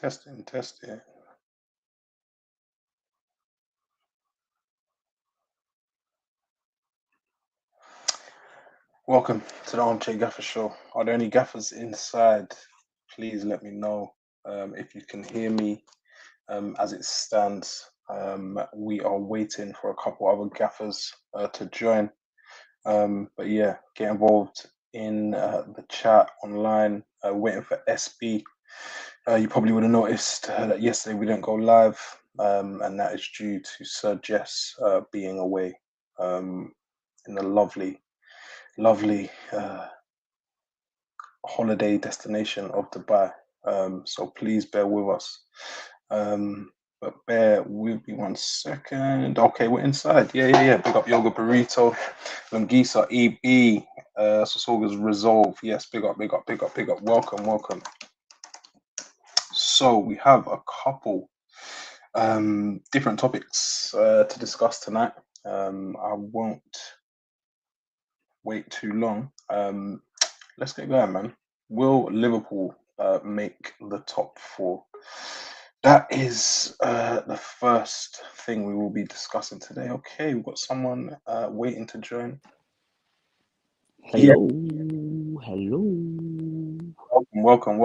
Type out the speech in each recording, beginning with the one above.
Testing, testing. Welcome to the Armchair Gaffer Show. Are there any gaffers inside? Please let me know if you can hear me as it stands. We are waiting for a couple other gaffers to join. But yeah, get involved in the chat online, waiting for SB. You probably would have noticed that yesterday we didn't go live, and that is due to Sir Jess being away in the lovely holiday destination of Dubai. So please bear with us. But bear with me 1 second. Okay, we're inside. Yeah. Big up Yoga Burrito, Lungisa, EB, Sosoga's Resolve. Yes, big up. Welcome. So we have a couple different topics to discuss tonight. I won't wait too long. Let's get going, man. Will Liverpool make the top four? That is the first thing we will be discussing today. Okay, we've got someone waiting to join. Hello. Welcome.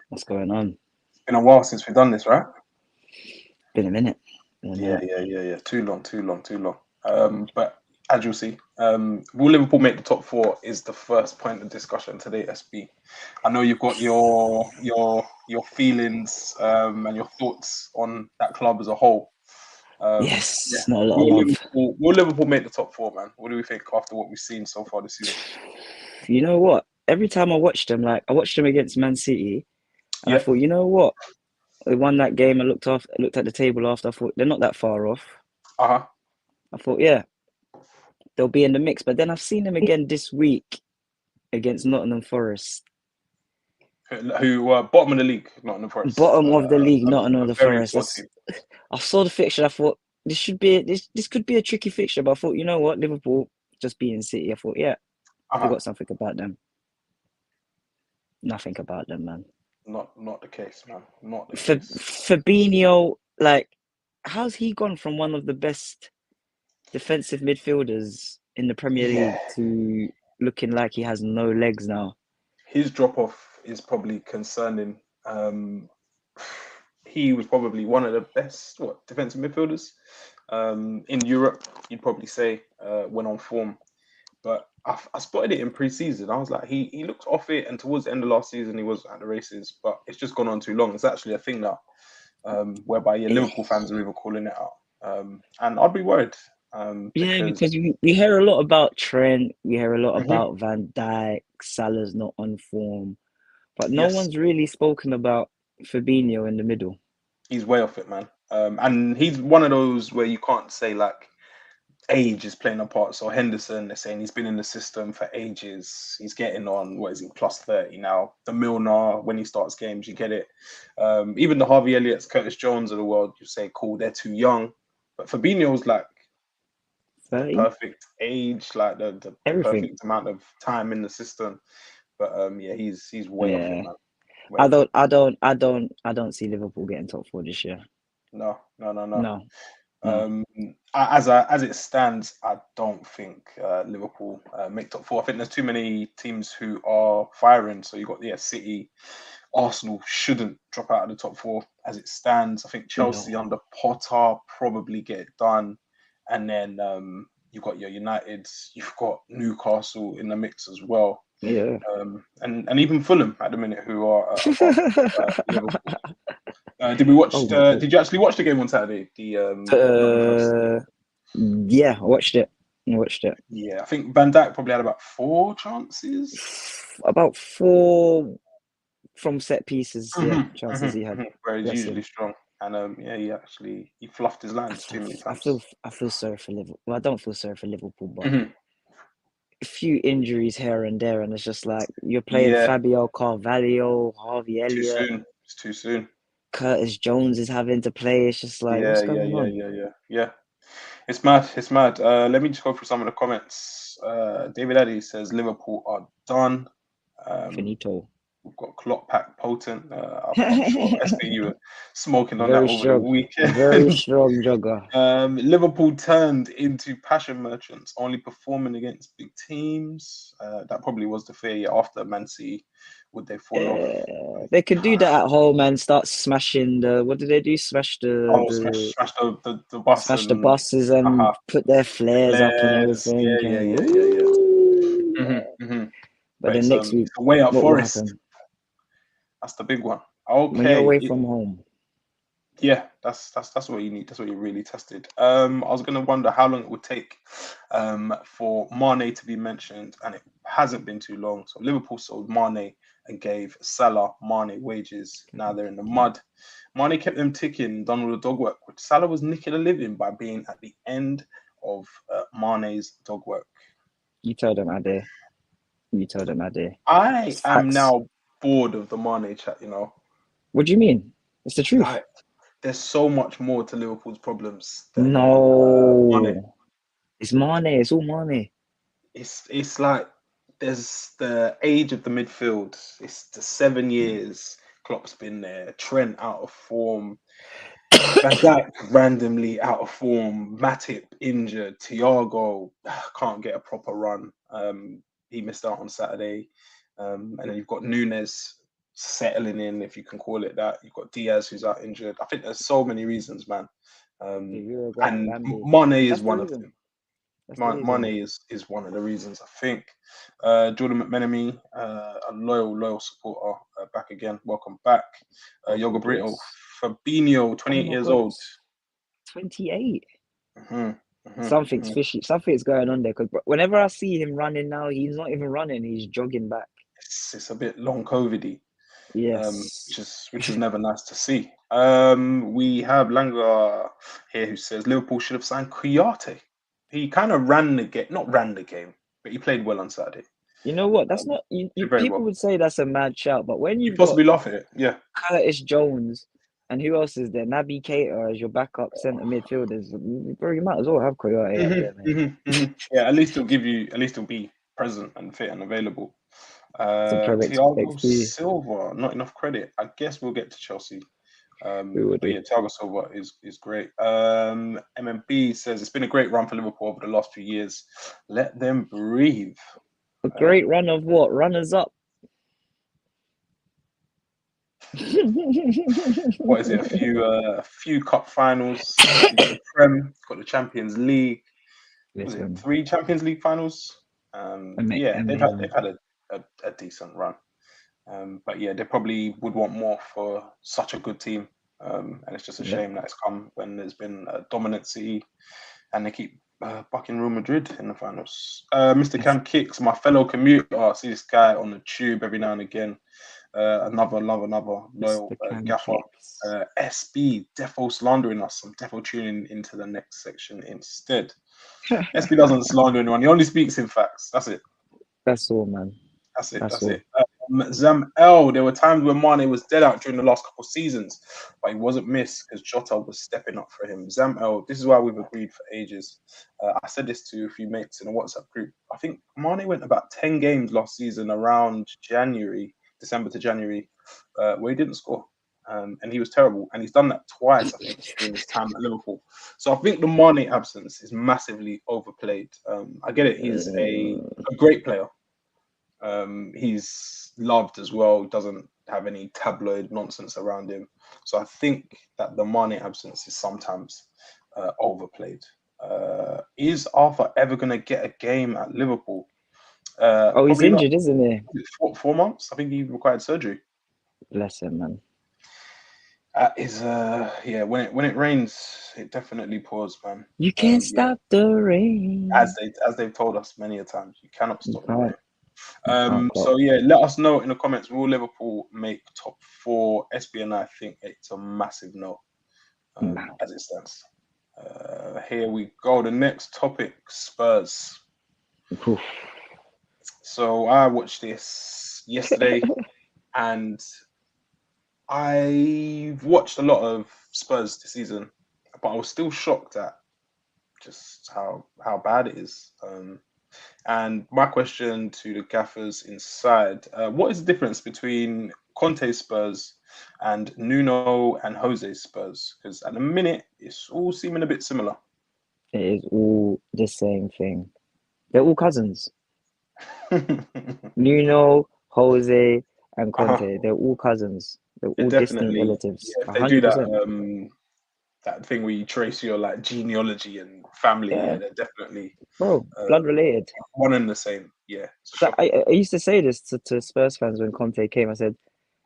What's going on? It's been a while since we've done this, right? Been a minute. Yeah. Too long. But as you'll see, will Liverpool make the top four is the first point of discussion today, SB. I know you've got your feelings and your thoughts on that club as a whole. Yes, not a lot of love. Will Liverpool make the top four, man? What do we think after what we've seen so far this season? You know what? Every time I watched them, I watched them against Man City, and I thought, you know what? They won that game. I looked at the table after. I thought they're not that far off. I thought, yeah, they'll be in the mix. But then I've seen them again this week against Nottingham Forest. Who were bottom of the league, Nottingham Forest. Bottom of the league, Nottingham Forest. I saw the fixture. I thought this could be a tricky fixture. But I thought, you know what, Liverpool just beating City. I thought, yeah, they got something about them. Nothing about them, man. Not the case, man. Not the case. Fabinho, how's he gone from one of the best defensive midfielders in the Premier League to looking like he has no legs now? His drop off is probably concerning. He was probably one of the best defensive midfielders in Europe. You'd probably say when on form, but I spotted it in pre-season. I was like, he looked off it, and towards the end of last season, he was at the races, but it's just gone on too long. It's actually a thing now, whereby Liverpool fans are even calling it out, and I'd be worried. Because we hear a lot about Trent, we hear a lot about Van Dijk, Salah's not on form, but no one's really spoken about Fabinho in the middle. He's way off it, man. And he's one of those where you can't say age is playing a part. So Henderson, they're saying he's been in the system for ages. He's getting on, what is he, plus 30 now. The Milner, when he starts games, you get it. Even the Harvey Elliott's, Curtis Jones of the world, you say, cool, they're too young. But Fabinho's 30? The perfect age, the perfect amount of time in the system. But he's way off it, man. I don't see Liverpool getting top four this year. No. As it stands, I don't think Liverpool make top four. I think there's too many teams who are firing. So you've got City, Arsenal shouldn't drop out of the top four as it stands. I think Chelsea under Potter probably get it done, and then you've got your Uniteds, you've got Newcastle in the mix as well. Yeah, and even Fulham at the minute, who are Liverpool. Did we watch? Did you actually watch the game on Saturday? Yeah, I watched it. Yeah, I think Van Dijk probably had about 4 chances. About 4 from set pieces. Chances he had. Where he's usually strong, and he fluffed his lines too many times. I feel sorry for Liverpool. Well, I don't feel sorry for Liverpool, but a few injuries here and there, and it's just like you're playing Fabio Carvalho, Harvey Elliott. It's too soon. Curtis Jones is having to play. It's just like what's going on? Yeah. It's mad. Let me just go through some of the comments. David Addy says Liverpool are done. Finito. We've got Clock Pack Potent. I'm sure SB, you were smoking on that Very over the strong, very weekend. strong jogger. Liverpool turned into passion merchants, only performing against big teams. That probably was the fear after Man City. Would they fall off? They could do that at home and start smashing the. What did they do? Smash Smash the bus smash the and buses and put their flares up and flares. everything. Yeah. But But then next week, it's away at what will Forest. happen That's the big one. when you're Okay, away from home? yeah, that's what you need. That's what you really tested. I was gonna wonder how long it would take for Mane to be mentioned, and it hasn't been too long. So Liverpool sold Mane and gave Salah Mane wages. Now they're in the mud. Mane kept them ticking, done all the dog work, which Salah was nicking a living by being at the end of Mane's dog work. You tell them, Ade. You tell them, Ade. I It's am facts. now bored of the Mane chat. What do you mean? It's the truth. Like, there's so much more to Liverpool's problems than Mane. No, it's Mane. It's all Mane. It's like there's the age of the midfield. It's the 7 years Klopp's been there. Trent out of form. Van Dijk randomly out of form. Matip injured. Thiago can't get a proper run. He missed out on Saturday. And then you've got Nunes settling in, if you can call it that. You've got Diaz who's out injured. I think there's so many reasons, man. And Mane is one of them. Mane is one of the reasons, I think. Jordan McMenemy, a loyal supporter, back again. Welcome back. Yoga Brito, Fabinho, 28 years old. 28. Something's fishy. Something's going on there. Because whenever I see him running now, he's not even running. He's jogging back. It's a bit long COVID-y. Yes. Which is never nice to see. We have Langa here who says Liverpool should have signed Kouyaté. He kind of not ran the game, but he played well on Saturday. You know what? That's not. People would say that's a mad shout, but when you've possibly laugh at it, yeah. Curtis Jones and who else is there? Naby Keita as your backup centre midfielders. Bro, you might as well have Kouyaté. Yeah, at least he'll be present and fit and available. Thiago Silva, not enough credit. I guess we'll get to Chelsea. Thiago Silva is great. MMB says it's been a great run for Liverpool over the last few years. Let them breathe. A great run of what? Runners up. What is it? A few cup finals. You've got the Prem, got the Champions League. Was it 3 Champions League finals? They've had a decent run. But yeah, they probably would want more for such a good team. And it's just a shame that it's come when there's been a dominant City and they keep bucking Real Madrid in the finals. Mr. Cam Kicks, my fellow commuter, I see this guy on the tube every now and again. Another loyal gaffer. SB, defo slandering us. I'm defo tuning into the next section instead. SB doesn't slander anyone. He only speaks in facts. That's it. That's all, man. That's it. Zam L, there were times when Mane was dead out during the last couple of seasons, but he wasn't missed because Jota was stepping up for him. Zam L, this is why we've agreed for ages. I said this to a few mates in a WhatsApp group. I think Mane went about 10 games last season around December to January, where he didn't score. And he was terrible. And he's done that twice, I think, during his time at Liverpool. So I think the Mane absence is massively overplayed. I get it. He's a great player. He's loved as well. Doesn't have any tabloid nonsense around him. So I think that the Mane absence is sometimes overplayed. Is Arthur ever going to get a game at Liverpool? He's injured, isn't he? 4 months. I think he required surgery. Bless him, man. When it rains, it definitely pours, man. You can't stop the rain. As they've told us many a times, you cannot stop the rain. Let us know in the comments. Will Liverpool make top 4? SB and I think it's a massive no, as it stands. Here we go. The next topic: Spurs. Oof. So I watched this yesterday, and I've watched a lot of Spurs this season, but I was still shocked at just how bad it is. And my question to the gaffers inside: what is the difference between Conte's Spurs and Nuno and Jose's Spurs? Because at the minute, it's all seeming a bit similar. It is all the same thing. They're all cousins. Nuno, Jose, and Conte. They're all cousins. They're Yeah, all distant definitely. relatives. Yeah, if they do that, 100%. that thing where you trace your like genealogy and family, Yeah, yeah, they're definitely bro, uh, blood related. one and the same. Yeah, it's Like, shocking. I used to say this to Spurs fans when Conte came. I said,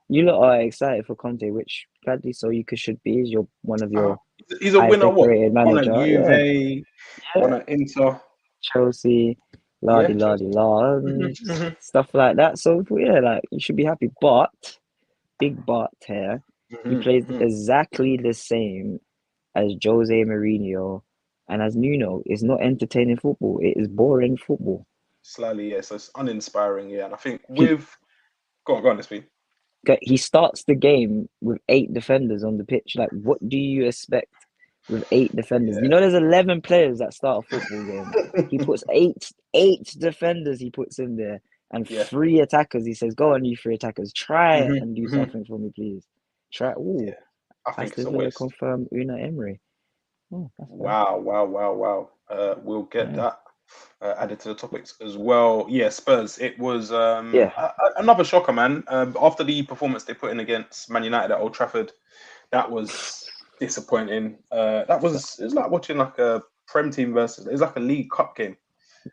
"You lot are excited for Conte, which gladly so you could should be. He's one of Uh, your he's a highest winner. What? decorated One at manager. Yeah, Juve, one yeah. at Inter. Chelsea, la Yeah, di la Chelsea. di la, Hmm, and hmm, stuff like that. So yeah, like you should be happy. But big but here, he hmm, plays hmm. exactly the same as Jose Mourinho and as Nuno. It's not entertaining football. It is boring football. Slightly, yeah. So it's uninspiring, yeah. And I think He with go on this week. he starts the game with 8 defenders on the pitch. Like, what do you expect with 8 defenders? You know, there's 11 players that start a football game. He puts eight defenders. He puts in there and Yeah. 3 attackers. He says, "Go on, you 3 attackers. Try Hmm, and do hmm. something for me, please. Try." Ooh, Yeah. I think it's a Aston Villa waste. confirm Unai Emery. Oh, that's fair. Wow, wow, wow, wow. We'll get Yeah, that added to the topics as well. Yeah, Spurs. It was yeah. another shocker, man. After the performance they put in against Man United at Old Trafford, that was disappointing. It was like watching like a Prem team versus. It was like a League Cup game.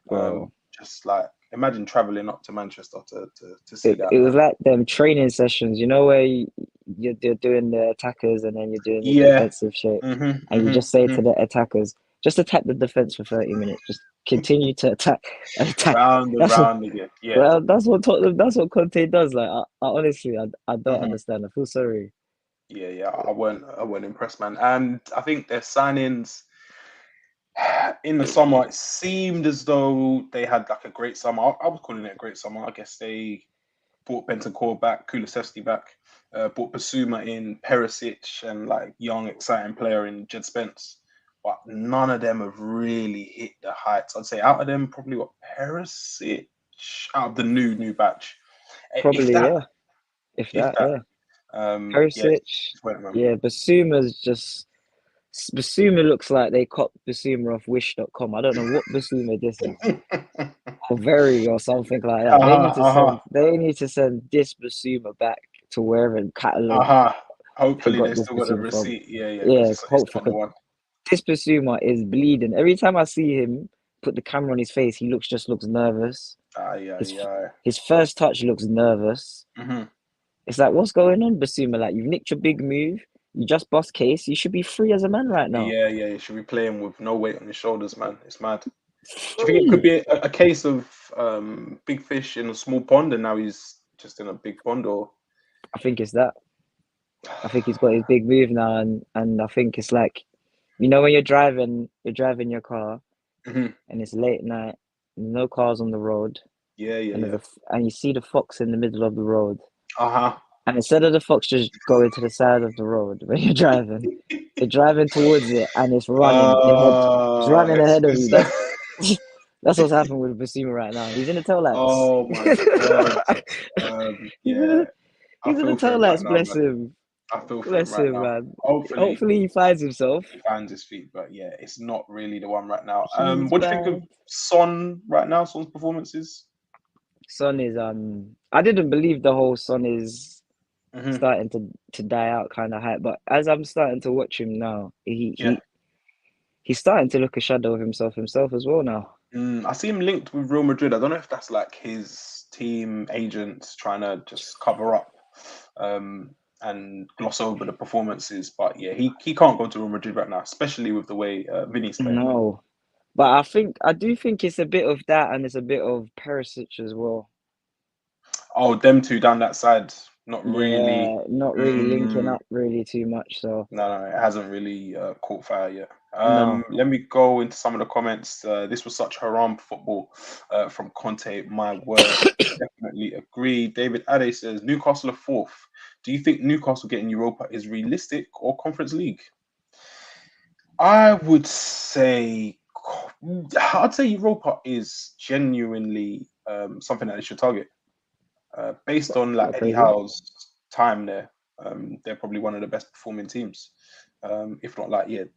Bro. Just like imagine traveling up to Manchester to see It that, was man. like them training sessions, you know, where you're doing the attackers and then you're doing the Yeah. defensive shape, Mhm. and you Mhm. just say Mhm. to the attackers, just attack the defense for 30 minutes, just continue to attack and attack. Round and That's what, round again. Yeah. well, that's what Tottenham, that's what Conte does. Like, I honestly, I don't Mhm. understand. I feel sorry. Yeah. Yeah. I weren't impressed, man. And I think their signings in the summer, it seemed as though they had like a great summer. I was calling it a great summer. I guess they brought Bentancur back, Kulusevski back, brought Basuma in, Perisic, and like young, exciting player in Jed Spence. But none of them have really hit the heights. I'd say out of them, probably what Perisic out of the new batch, if Probably, that, yeah. If if that, that. yeah. Yeah, Perisic, just went, man. yeah. Basuma looks like they copied Basuma off Wish.com. I don't know what Basuma this is. Or very or something like that. Uh-huh. They need to send this Basuma back to wherever catalog Uh-huh. they Hopefully got they this still got the Basuma from. receipt. Yeah, yeah, because Yeah, it's hopefully, not the because one. this Basuma is bleeding. Every time I see him put the camera on his face, he looks nervous. Yeah, His yeah. his first touch looks nervous. Hmm. It's like, what's going on, Basuma? Like, you've nicked your big move. You just bust case. You should be free as a man right now. Yeah, yeah. You should be playing with no weight on his shoulders, man. It's mad. Do you think it could Free. be a case of big fish in a small pond, and now he's just in a big pond, or? I think it's that. I think he's got his big move now, and I think it's like, you know, when you're driving your car, Hmm. and it's late night, no cars on the road, Yeah, yeah, and yeah. and you see the fox in the middle of the road, Uh-huh. and instead of the fox just going to the side of the road when you're driving, you're driving towards it, and it's running ahead of you. It's That's what's happened with Basuma right now. He's in the tail lights. oh my god. he's in Yeah, the I he's in the feel for tail him right lights. now, Bless man. him. I feel for him Bless right him, now. man. Hopefully Hopefully he finds himself. he finds his feet, but yeah, it's not really the one right now. He's What do you think of bad. Son right now? Son's performances? Son is I didn't believe the whole Son is Hmm. starting to die out kind of hype, but as I'm starting to watch him now, Yeah. he's starting to look a shadow of himself as well now. I see him linked with Real Madrid. I don't know if that's like his team agent trying to just cover up um, and gloss over the performances. But yeah, he can't go to Real Madrid right now, especially with the way Vinny's playing. No, but I do think it's a bit of that, and it's a bit of Perisic as well. Oh, them two down that side, not really. Yeah, not really linking Mm, up really too much. So no, it hasn't really caught fire yet. no, Let me go into some of the comments. This was such haram football from Conte. My word, definitely agree. David Ade says Newcastle are fourth. Do you think Newcastle getting Europa is realistic or Conference League? I would say I'd say Europa is genuinely something that they should target. Based on like Not Eddie crazy. Howe's time there, they're probably one of the best performing teams, if not like the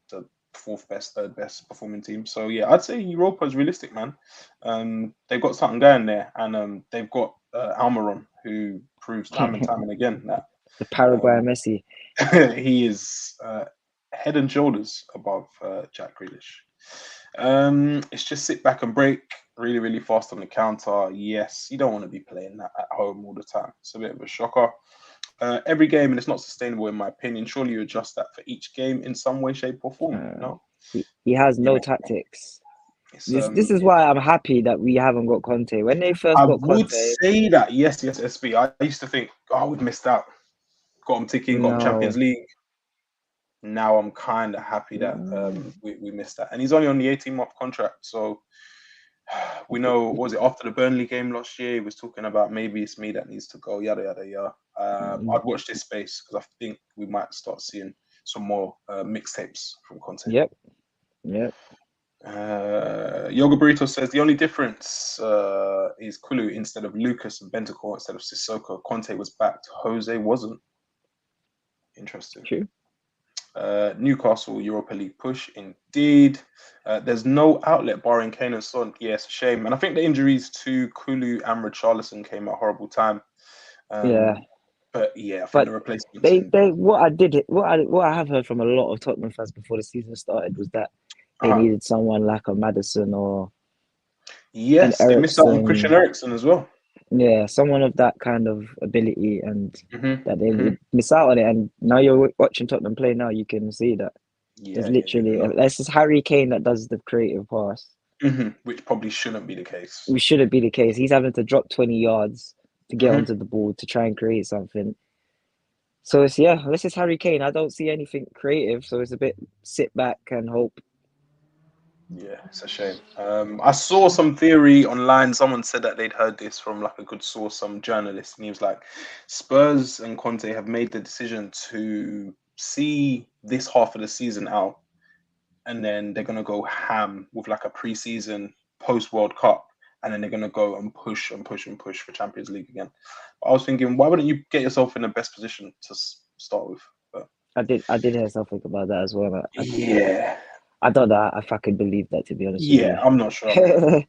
fourth best, third best performing team. So yeah, I'd say Europa is realistic, man. They've got something going there, and they've got Almiron, who proves time and time and again that The Paraguay um, Messi. he is head and shoulders above Jack Grealish. It's just sit back and break really, really fast on the counter. Yes, you don't want to be playing that at home all the time. It's a bit of a shocker. Every game, and it's not sustainable in my opinion. Surely you adjust that for each game in some way, shape, or form. No, He has you no know, tactics. it's This is why I'm happy that we haven't got Conte. When they first I got would Conte, say that yes, SB. I used to think, oh, we've missed out. Got them ticking, got them Champions no. League. Now I'm kind of happy that we missed that, and he's only on the 18-month contract. So we know, what was it after the Burnley game last year? He was talking about maybe it's me that needs to go, yada yada yada. I'd watch this space because I think we might start seeing some more mixtapes from Conte. Yep. Yep. Yoga Burrito says the only difference is Kulu instead of Lucas and Bentancur instead of Sissoko. Conte was backed, Jose wasn't. Interesting. True. Newcastle Europa League push indeed. There's no outlet barring Kane and Son. Yeah, it's a shame. And I think the injuries to Kulu and Richarlison came at a horrible time. Yeah. But yeah, I think But the replacements. they what I have heard from a lot of Tottenham fans before the season started was that they needed someone like a Maddison or an Yes, they missed out on Christian Eriksen. Eriksen as well. Yeah, someone of that kind of ability, and that they Mm-hmm. would miss out on it. And now you're watching Tottenham play. Now you can see that there's Yeah. literally No. this is Harry Kane that does the creative pass. Which probably shouldn't be the case. We shouldn't be the case. He's having to drop 20 yards to get Mm-hmm. onto the ball to try and create something. So it's this is Harry Kane. I don't see anything creative, so it's a bit sit back and hope. Yeah, it's a shame. I saw some theory online. Someone said that they'd heard this from like a good source, some journalist, and he was like, Spurs and Conte have made the decision to see this half of the season out, and then they're gonna go ham with like a pre-season post World Cup, and then they're gonna go and push and push and push for Champions League again. I was thinking, why wouldn't you get yourself in the best position to start with? But I did hear something about that as well. yeah. I don't know if I could believe that, to be honest with Yeah, you. I'm not sure.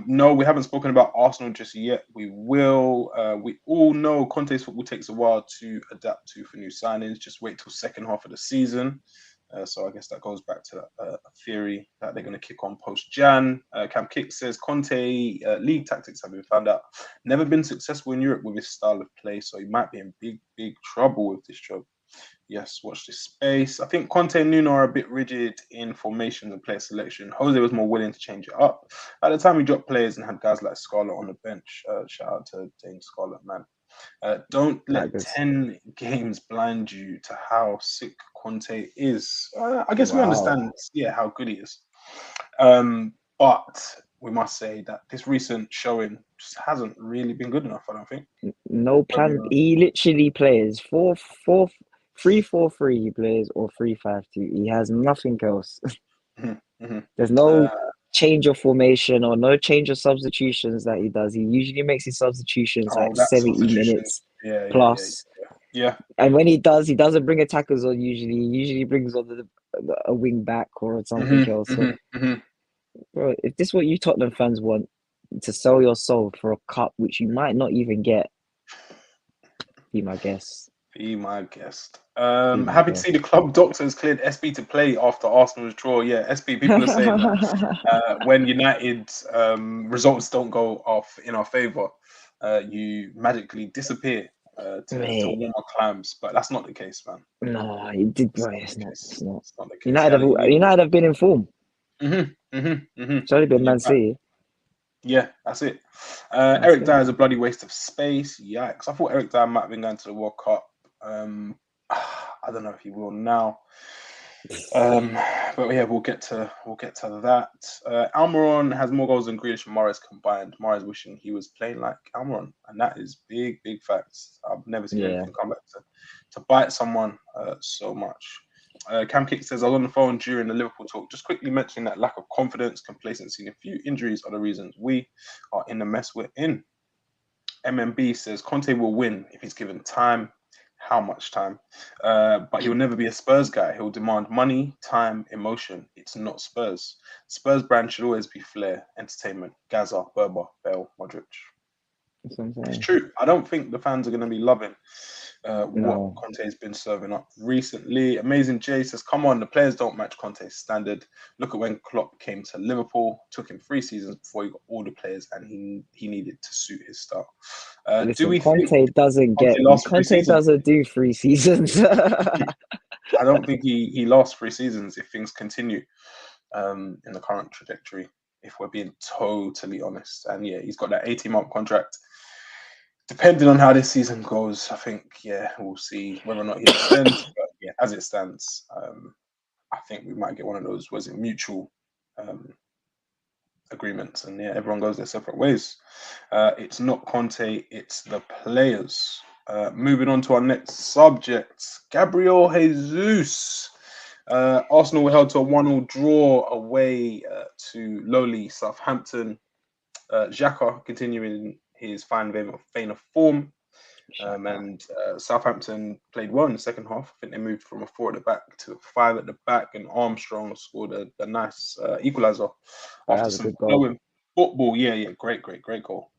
No, we haven't spoken about Arsenal just yet. We will. We all know Conte's football takes a while to adapt to for new signings. Just wait till second half of the season. So I guess that goes back to a theory that they're going to kick on post-Jan. Camp Kick says Conte league tactics have been found out. Never been successful in Europe with his style of play, so he might be in big trouble with this job. Yes, watch this space. I think Conte and Nuno are a bit rigid in formation and player selection. Jose was more willing to change it up. At the time, he dropped players and had guys like Scarlett on the bench. Shout out to Dane Scarlett, man. Don't let 10 games blind you to how sick Conte is. I guess we understand, how good he is. But we must say that this recent showing just hasn't really been good enough, I don't think. No plan. He literally plays 3-4-3. He plays or 3-5-2. He has nothing else. There's no change of formation or no change of substitutions that he does. He usually makes his substitutions like 70 minutes plus. Yeah. And when he does, he doesn't bring attackers on usually. He usually brings on a wing back or something else. So, bro, if this is what you Tottenham fans want, to sell your soul for a cup, which you might not even get, be my guest. Be my guest. Happy to see the club doctors cleared SB to play after Arsenal's draw. Yeah, SB, people are saying that when United results don't go off in our favour, you magically disappear to warmer climes. But that's not the case, man. No, it did, bro. It's not. It's not the case. United have been in form. It's only been Man City. Yeah, that's it. Eric Dyer is a bloody waste of space. Yikes! I thought Eric Dyer might have been going to the World Cup. I don't know if he will now. But yeah, we'll get to that. Almiron has more goals than Grealish and Morris combined. Morris wishing he was playing like Almiron, and that is big facts. I've never seen anything come back to bite someone so much. Cam Kick says, I was on the phone during the Liverpool talk, just quickly mentioning that lack of confidence, complacency, and a few injuries are the reasons we are in the mess we're in. MMB says, Conte will win if he's given time. How much time? But he'll never be a Spurs guy. He'll demand money, time, emotion. It's not Spurs. Spurs brand should always be flair, entertainment. Gaza, Berber, Bale, Modric. That's what I'm It's saying. true. I don't think the fans are going to be loving what No. Conte's been serving up recently. Amazing Jay says, come on, the players don't match Conte's standard. Look at when Klopp came to Liverpool. Took him 3 seasons before he got all the players, and he needed to suit his style. Do Listen, we think Conte lasts 3 Conte seasons? doesn't do 3 seasons. I don't think he lasts 3 seasons if things continue in the current trajectory, if we're being totally honest. And yeah, he's got that 18-month contract. Depending on how this season goes, I think, we'll see whether or not he extends. But yeah, as it stands, I think we might get one of those, was it mutual agreements? And yeah, everyone goes their separate ways. It's not Conte, it's the players. Moving on to our next subject, Gabriel Jesus. Arsenal were held to a 1-1 draw away to lowly Southampton. Xhaka continuing his fine vein of form. And Southampton played well in the second half. I think they moved from a 4 at the back to a 5 at the back, and Armstrong scored a nice equaliser after some flowing football. Yeah, great goal.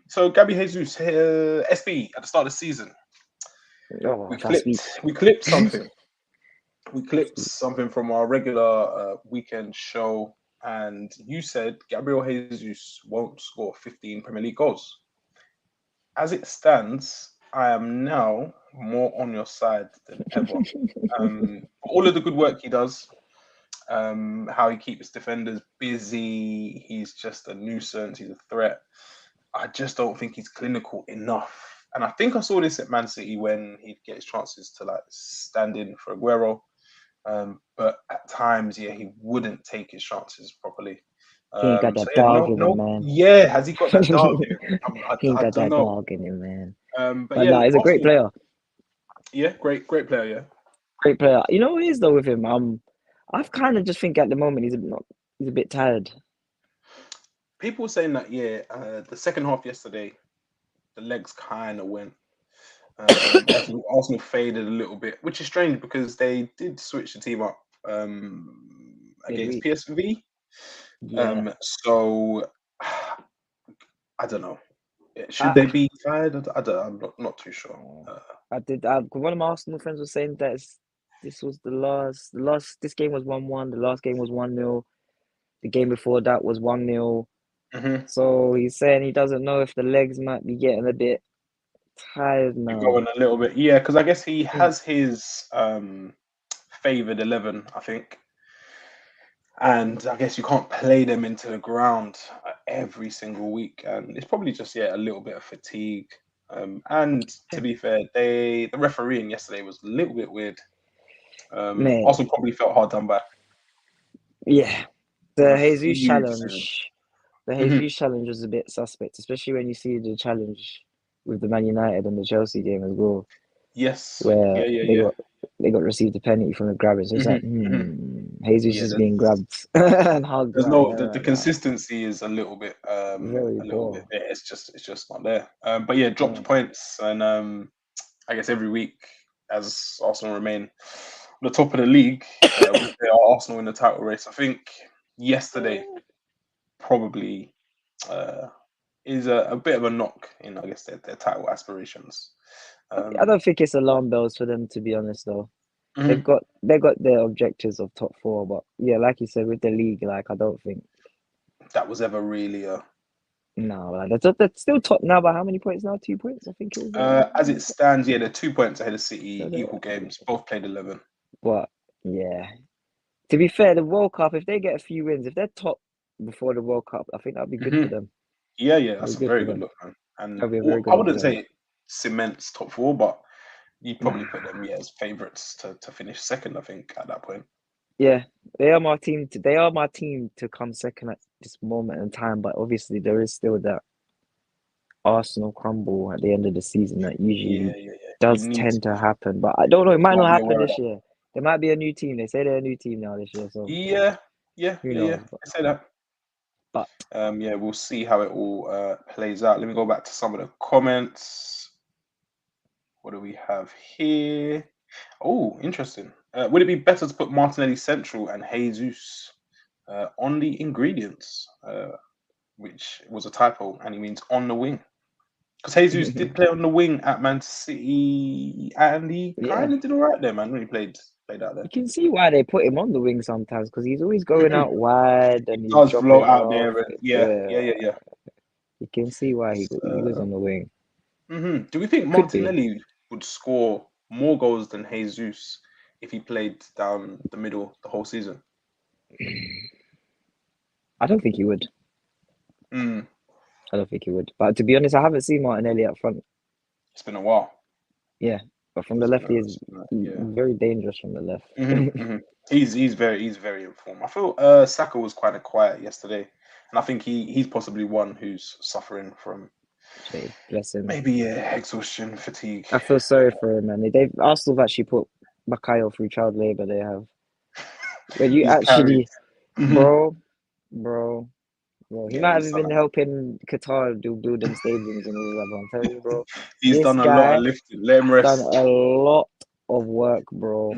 So Gabby Jesus, SB at the start of the season, we clipped something. We clipped something from our regular weekend show, and you said Gabriel Jesus won't score 15 Premier League goals. As it stands, I am now more on your side than ever. For all of the good work he does, how he keeps defenders busy, he's just a nuisance, he's a threat. I just don't think he's clinical enough. And I think I saw this at Man City when he'd get his chances to like stand in for Aguero. But at times, he wouldn't take his chances properly. He ain't got that dog in him, man. Yeah, has he got that dog in him? He ain't I got don't that know. dog in him, man. But yeah, no, he's a great player. Yeah, great player. Yeah, great player. You know what it is though with him? I've kind of just think at the moment he's a bit tired. People were saying that the second half yesterday, the legs kind of went. Arsenal faded a little bit, which is strange because they did switch the team up against PSV. Yeah. So I don't know. Should they be tired? I'm not too sure. One of my Arsenal friends was saying that this was the last. This game was 1-1. The last game was 1-0. The game before that was 1-0. Mm-hmm. So he's saying he doesn't know if the legs might be getting a bit tired now. Going a little bit, yeah, because I guess he has his favoured 11, I think. And I guess you can't play them into the ground every single week. And it's probably just, a little bit of fatigue. And to be fair, the refereeing yesterday was a little bit weird. Also probably felt hard done by. Yeah. The Jesus challenge. The Jesus challenge was a bit suspect, especially when you see the challenge with the Man United and the Chelsea game as well. Yes. Where they got received a penalty from the grabbers. So it's like, Jesus is being grabbed and hugged. There's the consistency is a little bit very poor. It's just not there. But yeah, dropped points, and I guess every week as Arsenal remain on the top of the league, with Arsenal in the title race. I think yesterday probably is a bit of a knock in, I guess, their title aspirations. I don't think it's alarm bells for them, to be honest, though. They've got their objectives of top 4, but yeah, like you said, with the league, like I don't think that was ever really a. No, like that's still top now. By how many points now? 2 points, I think it is. As it stands, they're 2 points ahead of City, equal games, both played 11. But yeah, to be fair, the World Cup, if they get a few wins, if they're top before the World Cup, I think that'd be good for them. Yeah, that's a very good look, man. And I wouldn't say it cements top 4, but you'd probably put them as favourites to finish second, I think, at that point. Yeah, they are my team. They are my team to come second at this moment in time. But obviously, there is still that Arsenal crumble at the end of the season that usually does tend to happen. But I don't know. It might not happen this year. There might be a new team. They say they're a new team now this year, so Yeah, who knows? I say that. But Yeah, we'll see how it all plays out. Let me go back to some of the comments. What do we have here? Oh, interesting. Would it be better to put Martinelli central and Jesus on the ingredients? Which was a typo, and he means on the wing. Because Jesus did play on the wing at Man City, and he yeah, kind of did all right there, man, when he played out there. you can see why they put him on the wing sometimes because he's always going out wide He and he's does float dropping out off. there, and Yeah, yeah. you can see why he was on the wing. Do we think Could be. Martinelli would score more goals than Jesus if he played down the middle the whole season? I don't think he would. Mm, I don't think he would. But to be honest, I haven't seen Martinelli up front. it's been a while. Yeah, but from the left, he is Yeah. very dangerous from the left. He's very informed. I feel Saka was quite quiet yesterday, and I think he's possibly one who's suffering from Jay, bless him. maybe exhaustion, fatigue. I feel sorry for him, man. Arsenal have actually put Bakayo through child labor. They have. When you He's carried. actually, bro, bro. He Yeah, might have he's done. been helping Qatar build them stadiums and all that. But I'm telling you, bro, He's this done a lot guy of lifting. Let him done rest. a lot of work, bro.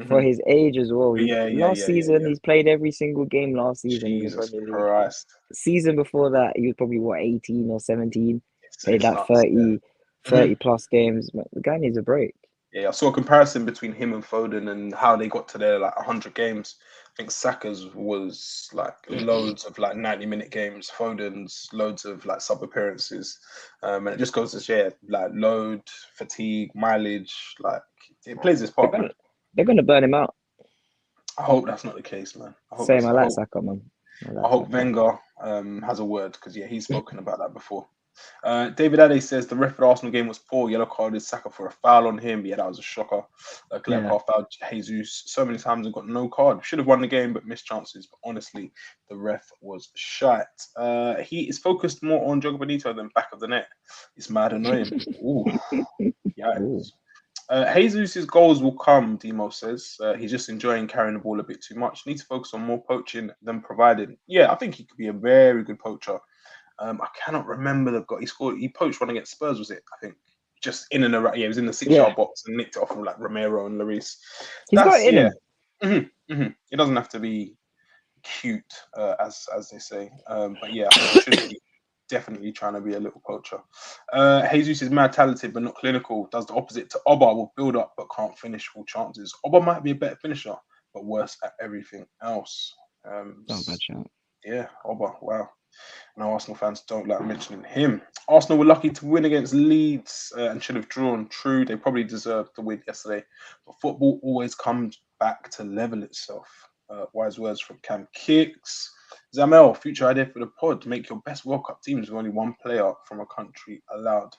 For his age as well. Last season, Yeah. he's played every single game last season in the Jesus Premier League. Christ. Season before that, he was probably, 18 or 17? Played It's like nuts. 30 plus games. The guy needs a break. Yeah, I saw a comparison between him and Foden and how they got to their 100 games. I think Saka's was like loads of 90-minute games, Foden's loads of sub appearances, and it just goes to share load, fatigue, mileage. It plays its part, man. They're gonna burn him out. I hope that's not the case, man. I like Saka, man. I hope Wenger has a word because he's spoken about that before. David Ade says the ref for the Arsenal game was poor. Yellow carded Saka for a foul on him. Yeah, that was a shocker. Clear card fouled Jesus so many times and got no card. Should have won the game, but missed chances. But honestly, the ref was shite. He is focused more on Jogo Bonito than back of the net. It's mad annoying. Ooh, yikes. Jesus' goals will come, Demo says. He's just enjoying carrying the ball a bit too much. Needs to focus on more poaching than providing. Yeah, I think he could be a very good poacher. I cannot remember the goal. He poached one against Spurs, was it? I think just in and around. Yeah, he was in the 6-yard box and nicked it off from Romero and Lloris. He's got it in him. It doesn't have to be cute, as they say. But yeah, I think he should be definitely trying to be a little poacher. Jesus is mad talented but not clinical. Does the opposite to Oba, will build up but can't finish full chances. Oba might be a better finisher but worse at everything else. Not bad shot. Yeah, Oba, wow. No, Arsenal fans don't like mentioning him. Arsenal were lucky to win against Leeds and should have drawn. True, they probably deserved the win yesterday. But football always comes back to level itself. Wise words from Cam Kicks. Zamel, future idea for the pod. Make your best World Cup teams with only one player from a country allowed.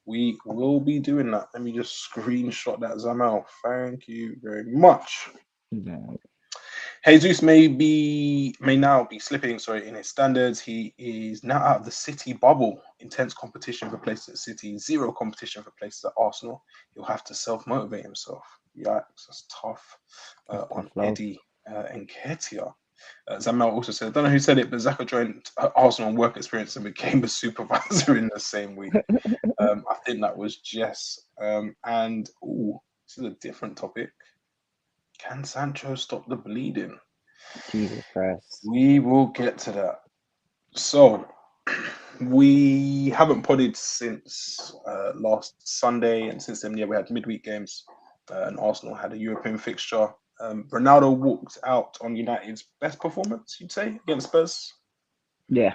We will be doing that. Let me just screenshot that, Zamel. Thank you very much. No. Jesus may now be slipping, in his standards. He is now out of the City bubble. Intense competition for places at City, zero competition for places at Arsenal. He'll have to self-motivate himself. Yikes, that's tough on Eddie Nketiah. Zamel also said, I don't know who said it, but Xhaka joined Arsenal on work experience and became a supervisor in the same week. I think that was Jess. And this is a different topic. Can Sancho stop the bleeding? Jesus Christ. We will get to that. So, we haven't podded since last Sunday, and since then, we had midweek games, and Arsenal had a European fixture. Ronaldo walked out on United's best performance, you'd say, against Spurs. Yeah.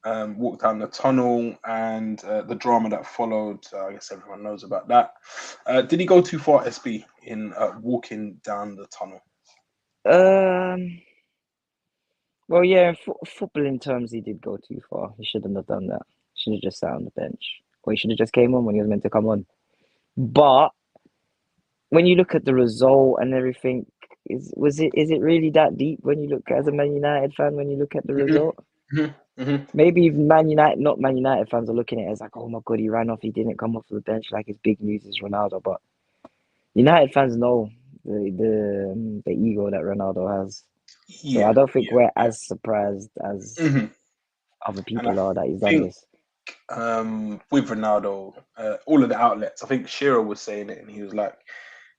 Walked down the tunnel and the drama that followed. I guess everyone knows about that. Did he go too far, SB, in walking down the tunnel? Well, yeah, in footballing terms, he did go too far. He shouldn't have done that. Should have just sat on the bench, or he should have just came on when he was meant to come on. But when you look at the result and everything, is it really that deep when you look as a Man United fan? When you look at the result, maybe even not Man United fans are looking at it as like, oh my god, he ran off, he didn't come off the bench, like it's big news, it's Ronaldo. But United fans know the ego that Ronaldo has. So I Yeah, don't think yeah, we're yeah. as surprised as Hmm. other And I people are that he's done think this. with Ronaldo, all of the outlets, I think Shearer was saying it, and he was like,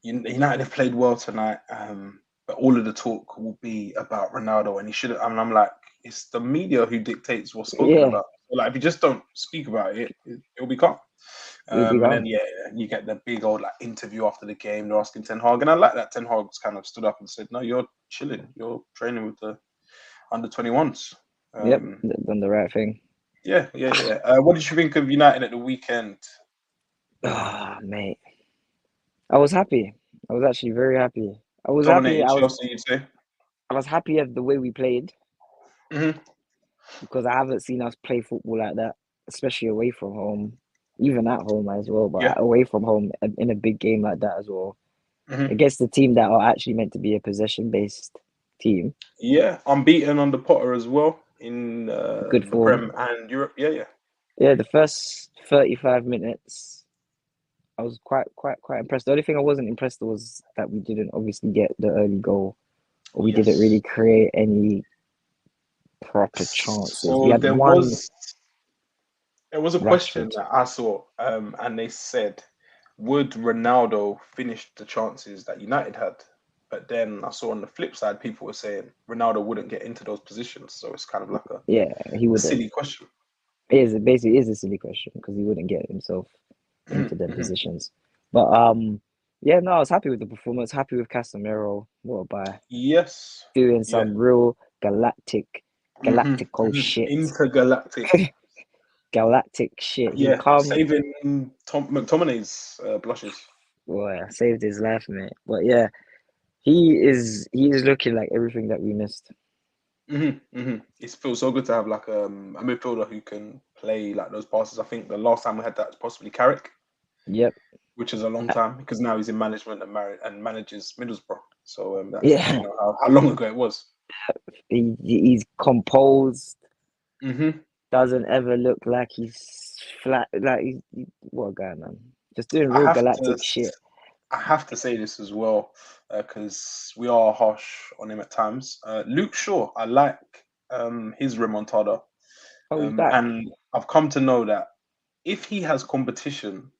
United have played well tonight, but all of the talk will be about Ronaldo, and he should. And I'm like, it's the media who dictates what's spoken Yeah, about. So, like, if you just don't speak about it, it'll be calm. he'll be And then gone. yeah, you get the big old like interview after the game. They're asking Ten Hag, and I like that Ten Hag's kind of stood up and said, "No, you're chilling. You're training with the under 21s." Yep, Um, done the right thing. yeah, yeah, yeah. What did you think of United at the weekend? Ah, mate, I was happy. I was actually very happy. I was happy. Dominated Chelsea, you'd say? I was happy at the way we played Hmm. because I haven't seen us play football like that, especially away from home, even at home as well. Yeah. But away from home in a big game like that as well Hmm. against the team that are actually meant to be a possession-based team, Yeah, unbeaten under Potter as well in good the form. Prem and Europe. Yeah, yeah. Yeah, the first 35 minutes, I was quite impressed. The only thing I wasn't impressed was that we didn't obviously get the early goal, or we didn't Yes. really create any proper chances. We So had one there was a question Rashford. that I saw, and they said, would Ronaldo finish the chances that United had? But then I saw on the flip side, people were saying Ronaldo wouldn't get into those positions. So it's kind of like Yeah, he a wouldn't. silly question. Basically is a silly question because he wouldn't get himself Mhm, into them mhm. positions. But yeah, no, I was happy with the performance. Happy with Casemiro. What a buy! Yes. Doing Yeah. some real Hmm. galactical Hmm. shit. Intergalactic. Galactic shit. He Yeah. come, Saving McTominay's blushes. boy, saved his life, mate. But yeah, he is looking like everything that we missed. Hmm. Hmm. It feels so good to have like a midfielder who can play like those passes. I think the last time we had that was possibly Carrick, Yep. which is a long time because now he's in management and manages Middlesbrough. So that's Yeah. you know how long ago it was. He's composed. Hmm. Doesn't ever look like he's flat. Like what a guy, man. Just doing I real have to galactic shit. I have to say this as well because we are harsh on him at times. Luke Shaw, I like his remontada, Oh, he's back. and I've come to know that if he has competition,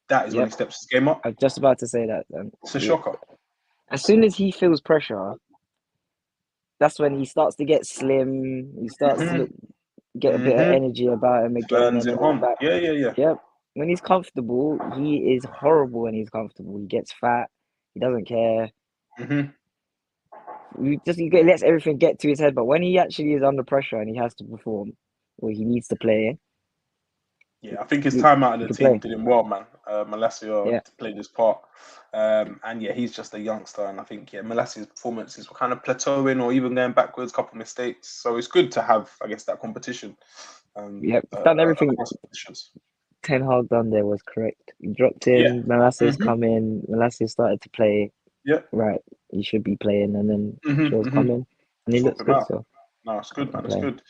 that is when he Yep. steps his game up. I was just about to say that. It's a shocker. As soon as he feels pressure, that's when he starts to get slim. He starts to Hmm. get a bit of Hmm. energy about him again, Turns and it then he's on. back. Yeah, yeah, yeah. Yep. When he's comfortable, he is horrible when he's comfortable. He gets fat. He doesn't care. Hmm. He lets everything get to his head. But when he actually is under pressure and he has to perform, or he needs to play, Yeah, I think his he, time out he of the can team play. did him well, man. Malacia Yeah. played his part, and yeah, he's just a youngster, and I think Malacia's performances were kind of plateauing or even going backwards, couple mistakes. So it's good to have, I guess, that competition Yep. He's done everything across positions. Ten Hag done there was correct. He dropped Yeah. in. Malassia's Hmm. come in. Malasia started to play. Yeah. Right. He should be playing, and then Hmm. Shaw's Hmm. come in, and he Swap looks him good. out. So No, it's can't good, man. It's complain.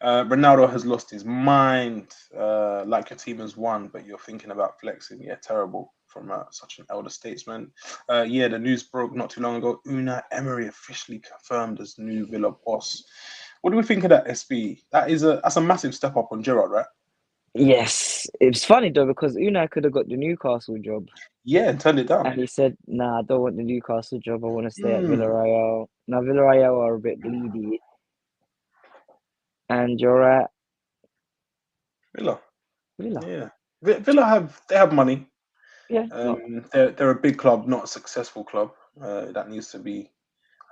good. Ronaldo has lost his mind. Like your team has won, but you're thinking about flexing. Yeah, terrible from such an elder statesman. Yeah, the news broke not too long ago. Unai Emery officially confirmed as new Villa boss. What do we think of that, SB? That's a massive step up on Gerrard, right? Yes, it's funny though because Unai could have got the Newcastle job, Yeah, and turned it down. and he said, "Nah, I don't want the Newcastle job. I want to stay at Hmm. Villarreal." Now Villarreal are a bit greedy, and you're at Villa. Villa. Yeah, Villa have money. Yeah, not They're a big club, not a successful club. That needs to be,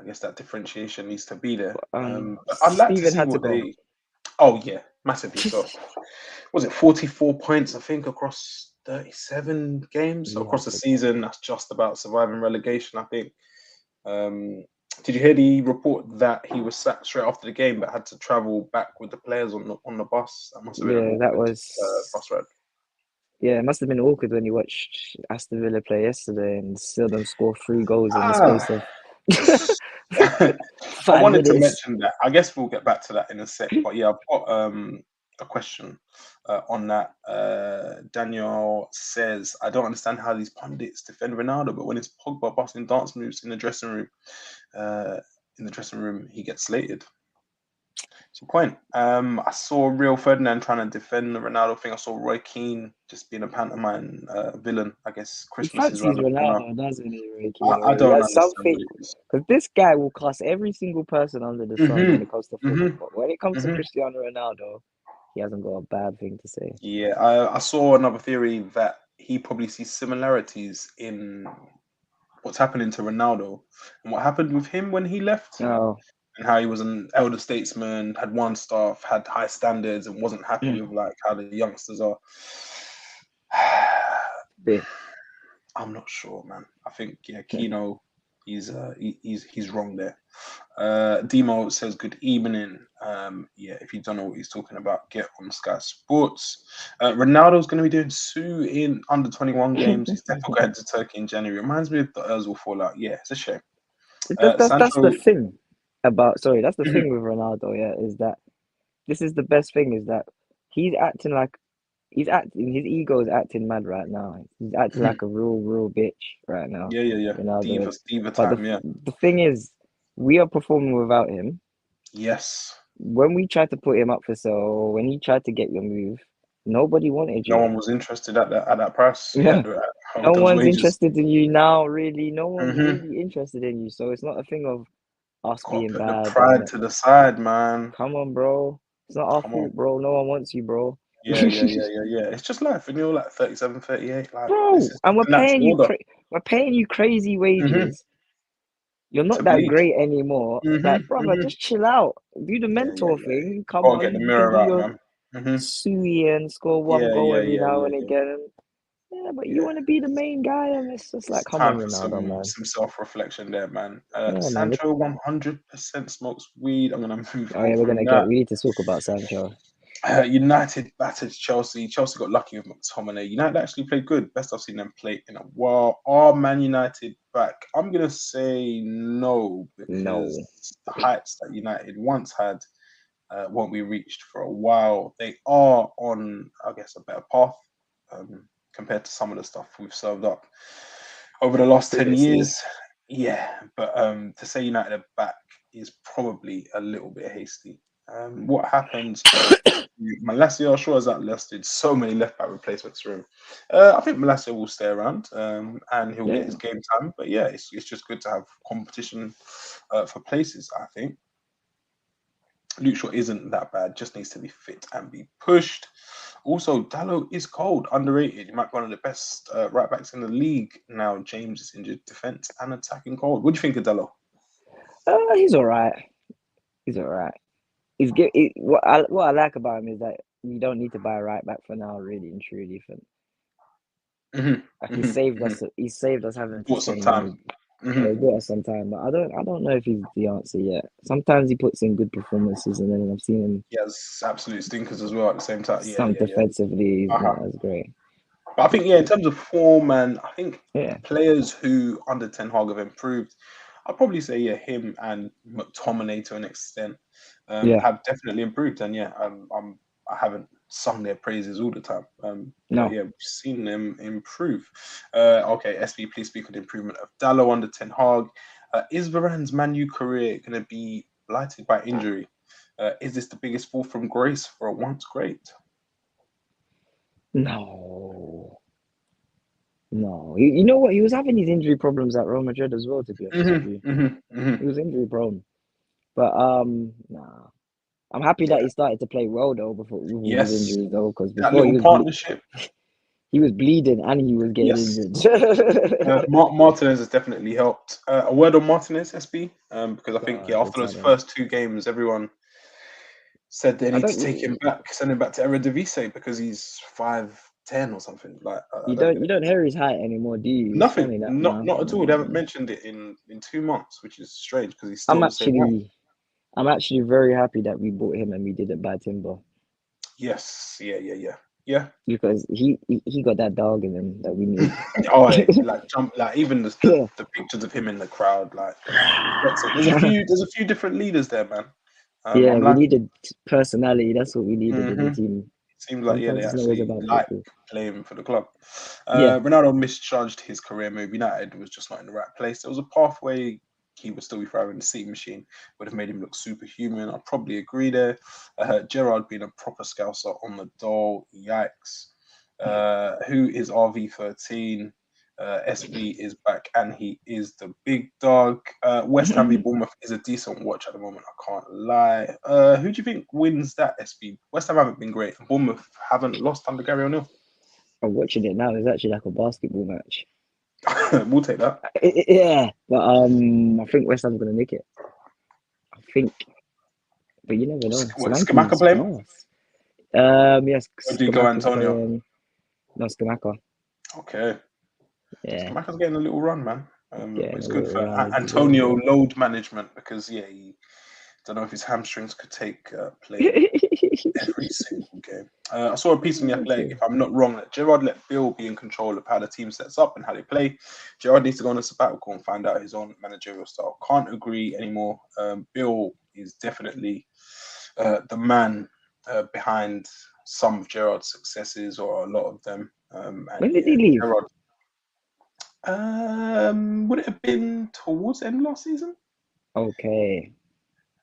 I guess, that differentiation needs to be there. But I'd like to Steven see had to what go. they. Oh yeah, massively so. Was it 44 points? I think across 37 games. So He had across the to go. season, that's just about surviving relegation. I think. Um, did you hear the report that he was sacked straight after the game, but had to travel back with the players on the bus? That must have been an Yeah, that awkward was. bus ride. Yeah, it must have been awkward when you watched Aston Villa play yesterday and still them score 3 goals in the space Ah, of I five wanted to minutes. mention that. I guess we'll get back to that in a sec. But yeah, I've got a question on that. Daniel says, I don't understand how these pundits defend Ronaldo, but when it's Pogba busting dance moves in the dressing room, he gets slated. It's a point. I saw Rio Ferdinand trying to defend the Ronaldo thing. I saw Roy Keane just being a pantomime villain. I guess He Christmas is around fancies the corner. Ronaldo, doesn't he, Ricky? I He don't has understand something, what it is. because this guy will cuss every single person under the sun when it comes to football. But when it comes to hmm Cristiano Ronaldo, he hasn't got a bad thing to say. Yeah, I saw another theory that he probably sees similarities in what's happening to Ronaldo and what happened with him when he left, Oh, and how he was an elder statesman, had one staff, had high standards, and wasn't happy with like how the youngsters are. bit. I'm not sure, man. I think Yeah. Kino, he's wrong there. Demo says good evening. If you don't know what he's talking about, get on Sky Sports. Ronaldo's going to be doing Sue in under 21 games. He's definitely going to Turkey in January. Reminds me of the Özil fallout. Yeah, it's a shame. That's Sancho. the thing that's the Mhm, thing with Ronaldo, yeah, is that this is the best thing, is that he's acting like his ego is acting mad right now. He's acting mhm. like a real bitch right now. Yeah. Ronaldo is. Diva But time. Yeah. the thing is, we are performing without him. Yes. When we tried to put him up for sale, when he tried to get your move, nobody wanted No you. one was interested at that price. Yeah. With No those one's wages. interested in you now, really. No one's Mm-hmm. really interested in you. So it's not a thing of us Got being to put the bad or pride not. to the side, man. Come on, bro. It's not our Come on. fault, bro. No one wants you, bro. Yeah. It's just life. And you're like 37, 38. Like, this Bro, is and the natural order. we're paying you crazy Mm-hmm. wages. You're not To that bleed. great anymore. Like, brother, Mm-hmm. just chill out. Do the Yeah. mentor thing. Come Gotta get the on, you can mirror do out, your man. Mm-hmm. suey and score one goal every now and again. Yeah, but you Yeah. want to be the main guy, and it's just like, It's come on, time for Ronaldo, man. some self-reflection there, man. Yeah, man. Sancho 100% smokes weed. I'm gonna move Oh on yeah, from that. we need to talk about Sancho. United battered Chelsea. Chelsea got lucky with McTominay. United actually played good. Best I've seen them play in a while. Are Man United back? I'm gonna say no, because No. the heights that United once had won't be reached for a while. They are on, I guess, a better path compared to some of the stuff we've served up over the last 10 Previously. years. Yeah, but to say United are back is probably a little bit hasty. What happens to Malacia? Sure has outlasted so many left back replacements for him. I think Malacia will stay around and he'll Yeah. get his game time. But yeah, it's just good to have competition for places, I think. Luke Shaw isn't that bad, just needs to be fit and be pushed. Also, Dallo is cold, underrated. He might be one of the best right backs in the league now. James is injured, defense and attacking cold. What do you think of Dallo? He's all right. He's all right. What I like about him is that you don't need to buy a right back for now, really and truly. Like he saved us having to Bought some spend time. money. Yeah, he bought us some time, but I don't know if he's the answer yet. Sometimes he puts in good performances, and then I've seen him He has absolute stinkers as well at the same time. some Yeah. defensively he's Uh-huh. not as great. But I think, in terms of form, and I think Yeah, players who under Ten Hag have improved, I'd probably say, him and McTominay to an extent yeah, have definitely improved. And I haven't sung their praises all the time. But no, yeah, we've seen them improve. Okay, SB, please speak on the improvement of Dallo under Ten Hag. Is Varane's Man U career going to be blighted by injury? Is this the biggest fall from grace for a once great? no, no. You know what? He was having these injury problems at Real Madrid as well. To be honest with you, he was injury prone. But nah. I'm happy that Yeah. he started to play well though before with all these Yes. injuries though, because That before little partnership. he was bleeding and he was getting Yes. injured. Martinez has definitely helped. A word on Martinez, SB, because I think, God, after it's those sad. first two games, everyone said they I need to take him don't. back, send him back to Eredivisie because he's 5'10" or something. Like, I don't get You it. don't hear his height anymore, do you? It's Nothing, funny that now. not at all. They haven't mentioned it in 2 months, which is strange because he's I'm still the same height. actually I'm actually very happy that we bought him and we didn't buy Timber Yes, yeah. because he got that dog in him that we need. Oh, like jump, like even Yeah. the pictures of him in the crowd, like he gets it. There's a few different leaders there, man. Yeah, I'm we liking. needed personality. That's what we needed in the Hmm. team. Seems like yeah, Sometimes they it's not always actually about like football. playing for the club. Yeah. Ronaldo misjudged his career move. United was just not in the right place. There was a pathway he would still be thriving. The City machine would have made him look superhuman. I'd probably agree there. Gerrard being a proper scouser on the dole. Yikes. Who is RV13? SV is back and he is the big dog. West Ham v Bournemouth is a decent watch at the moment. I can't lie. Who do you think wins that? SV. West Ham haven't been great. Bournemouth haven't lost under Gary O'Neill. I'm watching it now. It's actually like a basketball match. We'll take that. Yeah, but I think West Ham's gonna nick it. I think, but you never know. What, Skamaka Solanke's playing? class. Yes, Or do you go Skamaka's Antonio? playing. No, Skamaka. Okay. Yeah, Skamaka's getting a little run, man. But getting it's a good little for run. He's doing Antonio well. load management because yeah, he don't know if his hamstrings could take playing every single game. I saw a piece in the Athletic, if I'm not wrong, that Gerrard let Bill be in control of how the team sets up and how they play. Gerrard needs to go on a sabbatical and find out his own managerial style. Can't agree anymore. Bill is definitely the man behind some of Gerrard's successes or a lot of them. And When did yeah, he leave? Gerrard. Would it have been towards the end of last season? Okay.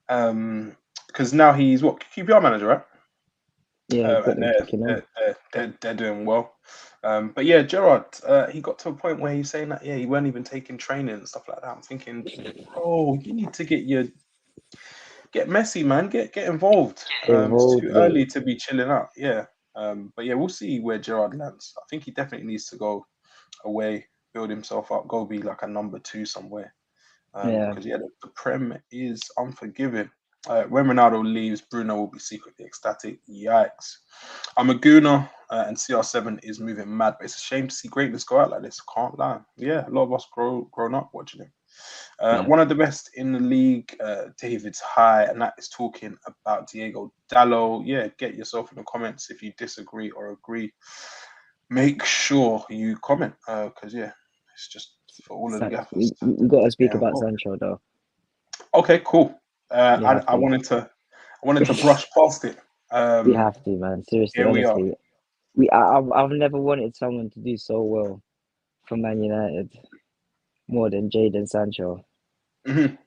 Because now he's what QPR manager, right? Yeah, he's got And them kicking on. they're doing well. But yeah, Gerrard, he got to a point where he's saying that yeah, he weren't even taking training and stuff like that. I'm thinking, bro, you need to get messy, man. Get involved. It's Involved, too mate. early to be chilling out. Yeah. But yeah, we'll see where Gerrard lands. I think he definitely needs to go away, build himself up, go be like a number 2 somewhere. Yeah. Because yeah, the Prem is unforgiving. When Ronaldo leaves, Bruno will be secretly ecstatic. Yikes! I'm a gooner, and CR7 is moving mad. But it's a shame to see greatness go out like this. Can't lie. Yeah, a lot of us grown up watching him. Yeah. One of the best in the league, David's high, and that is talking about Diego Dallo. Yeah, get yourself in the comments if you disagree or agree. Make sure you comment because yeah, it's just for all of the gaffers We got to to get speak about involved. Sancho though. Okay, cool. We have I to. wanted to brush past it. We have to, man. Seriously, Here we are. honestly. I've never wanted someone to do so well for Man United more than Jadon Sancho. Mhm.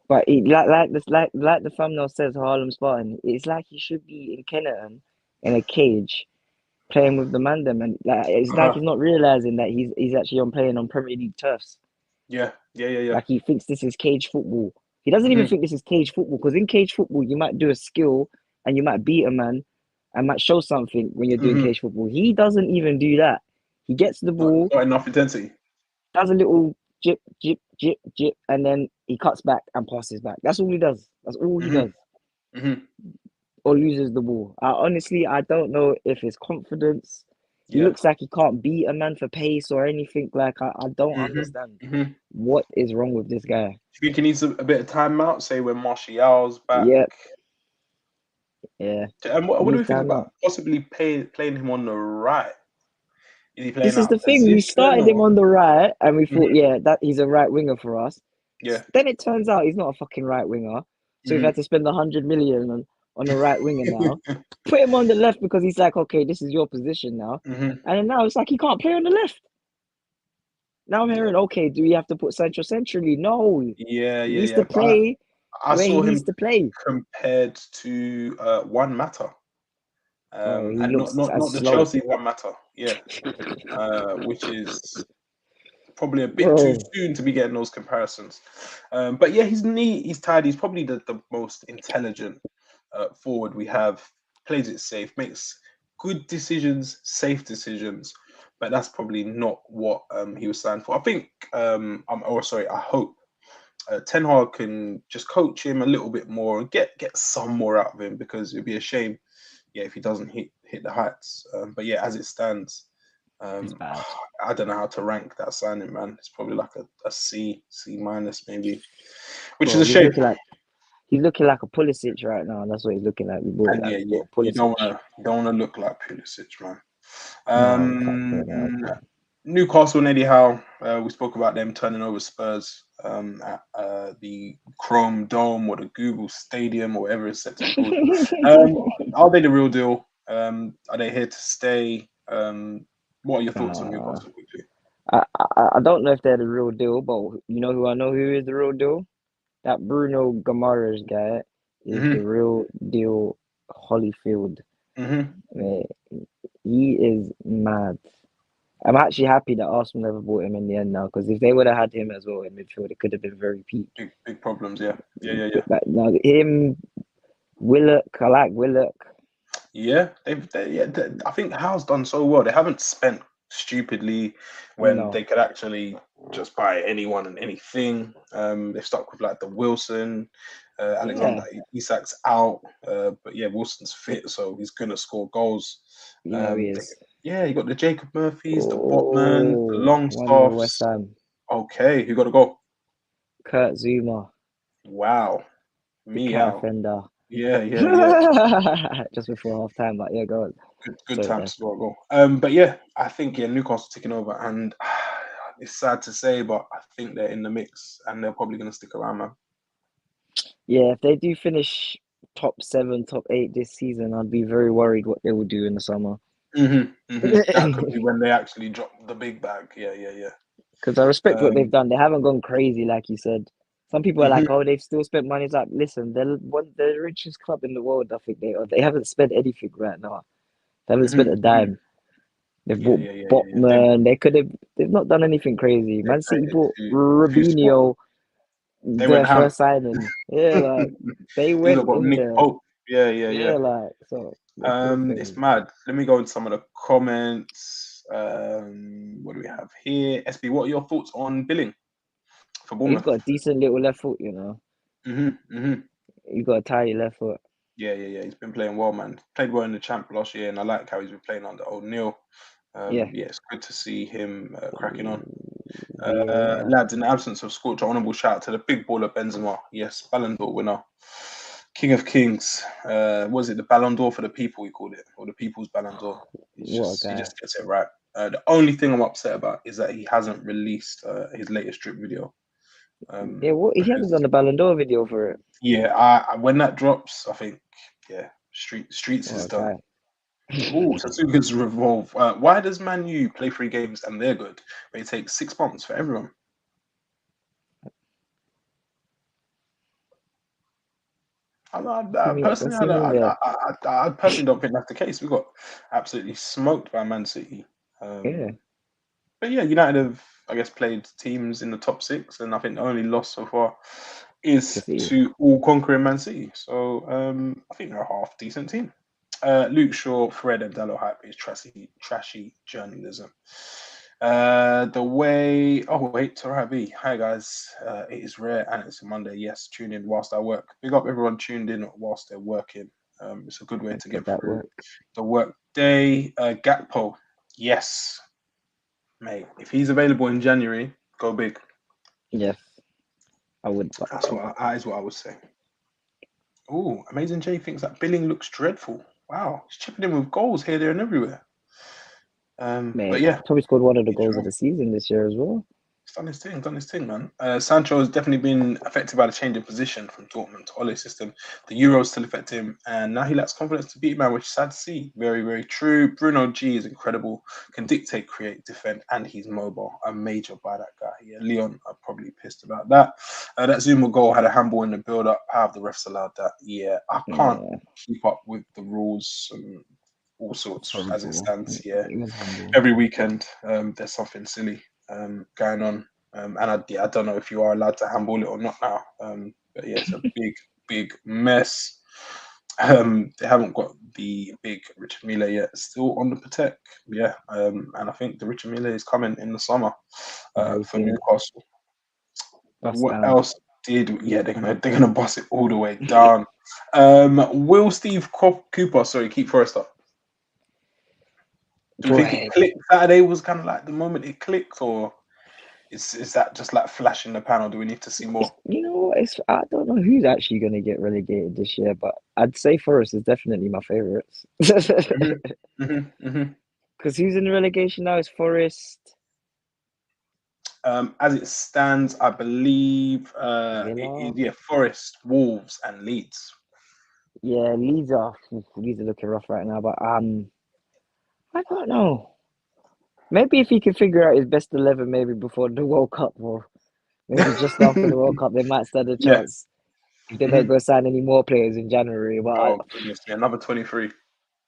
But like the thumbnail says, Harlem Spartan. It's like he should be in Kennerton in a cage playing with the Mandem, and like it's like Uh-huh. he's not realizing that he's actually on playing on Premier League turfs. Yeah. Like he thinks this is cage football. He doesn't even Mhm. think this is cage football because in cage football you might do a skill and you might beat a man and might show something when you're doing Mhm. cage football. He doesn't even do that. He gets the ball, Not enough intensity. does a little jip, jip, jip, jip, and then he cuts back and passes back. That's all he does. That's all he Mhm. does. Mhm. Or loses the ball. Honestly, I don't know if it's confidence. He Yeah. looks like he can't beat a man for pace or anything. Like I don't Mhm. understand Mhm. what is wrong with this guy. Do you think he needs a bit of time out? Say when Martial's back. Yep, yeah. And He what do needs we think time about out. possibly playing him on the right? Is he playing This is out the of thing. We position started him or? on the right, and we thought, Mhm. yeah, that he's a right winger for us. Yeah. Then it turns out he's not a fucking right winger. So we've Mhm. had to spend 100 million on a right winger now. Put him on the left because he's like, okay, this is your position now. Mhm. And then now it's like he can't play on the left. Now I'm Yeah. hearing, okay, do we have to put Sancho centrally? No, he needs to Yeah. But play I where he saw needs him to play. compared to One Matter, Oh, he and looks as not the slow, Chelsea One Matter, yeah, which is probably a bit too bro. soon to be getting those comparisons. But yeah, he's neat, he's tidy, he's probably the most intelligent forward we have. Plays it safe, makes good decisions, safe decisions. But that's probably not what he was signed for. I think, I hope Ten Hag can just coach him a little bit more and get some more out of him because it'd be a shame, yeah, if he doesn't hit the heights. But yeah, as it stands, It's um, bad. I don't know how to rank that signing, man. It's probably like a C minus maybe, which is Bro, a shame. he's looking like a Pulisic right now, and that's what he's looking like. And yeah, We bought a Pulisic. you don't wanna look like Pulisic, man. No, we can't play like Um, that. Newcastle and Eddie Howe, we spoke about them turning over Spurs. at the Chrome Dome or the Google Stadium or whatever it's set to be called. Are they the real deal? Are they here to stay? What are your thoughts on Uh, Newcastle quickly? I don't know if they're the real deal, but you know who I know who is the real deal? That Bruno Gamara's guy is Hmm. the real deal. Holyfield, Hmm. mate, he is mad. I'm actually happy that Arsenal never bought him in the end now, because if they would have had him as well in midfield, it could have been very peak. Big problems, yeah. Yeah. But now him, Willock, I like Willock. Yeah, I think Howe's done so well. They haven't spent stupidly when No, they could actually just buy anyone and anything. They've stuck with like the Wilson, Alexander yeah, Isak's out, but yeah, Wilson's fit, so he's gonna score goals. you know he They, is. yeah, you got the Jacob Murphys, the Botman, the Oh, 1-0 West Longstaffs. Ham. Okay, who got to go? Kurt Zuma, Wow, the cat meow. offender. Yeah. Just before half time, but yeah, go on. Good Sorry, time guys. to score a goal. But yeah, I think Newcastle taking over, and it's sad to say, but I think they're in the mix, and they're probably going to stick around, man. Yeah, if they do finish top 7, top 8 this season, I'd be very worried what they will do in the summer. That could be when they actually drop the big bag. Yeah. Because I respect what they've Um, done. They haven't gone crazy, like you said. Some people are mhm, like, "Oh, they've still spent money." It's like, listen, they're the richest club in the world. I think they are. They haven't spent anything right now. They haven't spent a mhm. dime. They've Yeah, bought yeah. Botman. They could have. They've not done anything crazy. They've Man City created bought two squad. Rubinho, They went their ham. first signing. Yeah, like they These went have got in Nick there. Pope. Yeah. Yeah, like so. What can we It's say? mad. Let me go into some of the comments. What do we have here? SB, what are your thoughts on Billing for He's Bournemouth? got a decent little left foot. You know, Hmm. he's got a tiny left foot. Yeah. He's been playing well, man. Played well in the champ last year, and I like how he's been playing under O'Neill. Yeah, Yeah, it's good to see him cracking on. yeah. Lads, in the absence of Scorch, honourable shout out to the big baller Benzema. Yes, Ballon d'Or winner, King of Kings. Was it the Ballon d'Or for the people? We called it, or the People's Ballon d'Or? What a He guy. just gets it right. The only thing I'm upset about is that he hasn't released his latest drip video. Yeah, what he hasn't done Because the Ballon d'Or video for it. yeah, when that drops, I think yeah, Streets What is a done. guy. Oh, Sasuke's Revolve. Why does Man U play 3 games and they're good, but it takes 6 months for everyone? Personally, What's he mean there? I personally don't think that's the case. We got absolutely smoked by Man City. Yeah, But yeah, United have, I guess, played teams in the top 6, and I think the only loss so far to is see. to all conquering Man City. So I think they're a half decent team. Luke Shaw, Fred and Dallo hype is trashy journalism. The way, oh wait, Torabi. Hi guys, it is rare and it's a Monday. Yes, tune in whilst I work. Big up everyone tuned in whilst they're working. It's a good way to Get get that through work. the work day. Gakpo, yes, mate. If he's available in January, go big. Yes, I would. That is what I would say. Oh, Amazing J thinks that Billing looks dreadful. Wow, he's chipping in with goals here, there, and everywhere. But Mate, yeah, probably scored one of the he's goals of the season this year as well. done his thing, man. Sancho has definitely been affected by the change of position from Dortmund to Ole's system. The Euros still affect him, and now he lacks confidence to beat man, which is sad to see. Very, very true. Bruno G is incredible, can dictate, create, defend, and he's mobile. A major by that guy. Yeah, Leon are probably pissed about that. That Zuma goal had a handball in the build-up. How have the refs allowed that? Yeah, I can't Yeah, keep up with the rules and all it's sorts as it horrible. stands. Yeah, It was humble. every weekend there's something silly going on. And I don't know if you are allowed to handball it or not now. But yeah, it's a big mess. They haven't got the big Richard Mille yet. Still on the Patek. Yeah. And I think the Richard Mille is coming in the summer Very for soon. Newcastle. Bust What down. else did? Yeah, they're gonna bust it all the way down. Will Steve Cooper? Sorry, keep Forrester. Do we think it Boy, clicked Saturday was kind of like the moment it clicked, or is that just like flash in the pan, or do we need to see more? I don't know who's actually going to get relegated this year, but I'd say Forest is definitely my favourites. Hmm. Because who's in the relegation now? Is Forest, As it stands, I believe Villa. Forest, Wolves, and Leeds. Yeah, Leeds are looking rough right now, but I don't know. Maybe if he can figure out his best 11, maybe before the World Cup, or maybe just after the World Cup, they might stand a Yeah. chance if they don't go sign any more players in January. But Oh goodness me, another 23.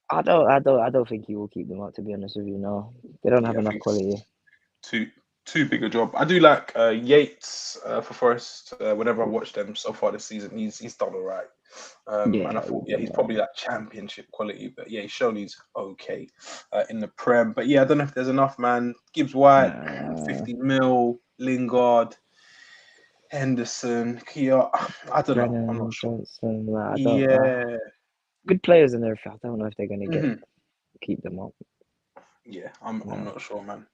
I don't think he will keep them up. To be honest with you, no, they don't have Yeah, I enough think it's quality. too big a job. I do like Yates for Forest. Whenever I watch them so far this season, he's done all right. And I Yeah, thought, he's yeah, done he's well. probably like championship quality, but yeah, he's shown he's okay in the Prem. But yeah, I don't know if there's enough, man. Gibbs White, Uh, 50 mil, Lingard, Henderson, Kia. I don't know. I'm not Brennan, sure. Johnson, like, I don't. Yeah. Good players in there. I don't know if they're gonna Mhm. keep them up. Yeah, I'm No. not sure, man.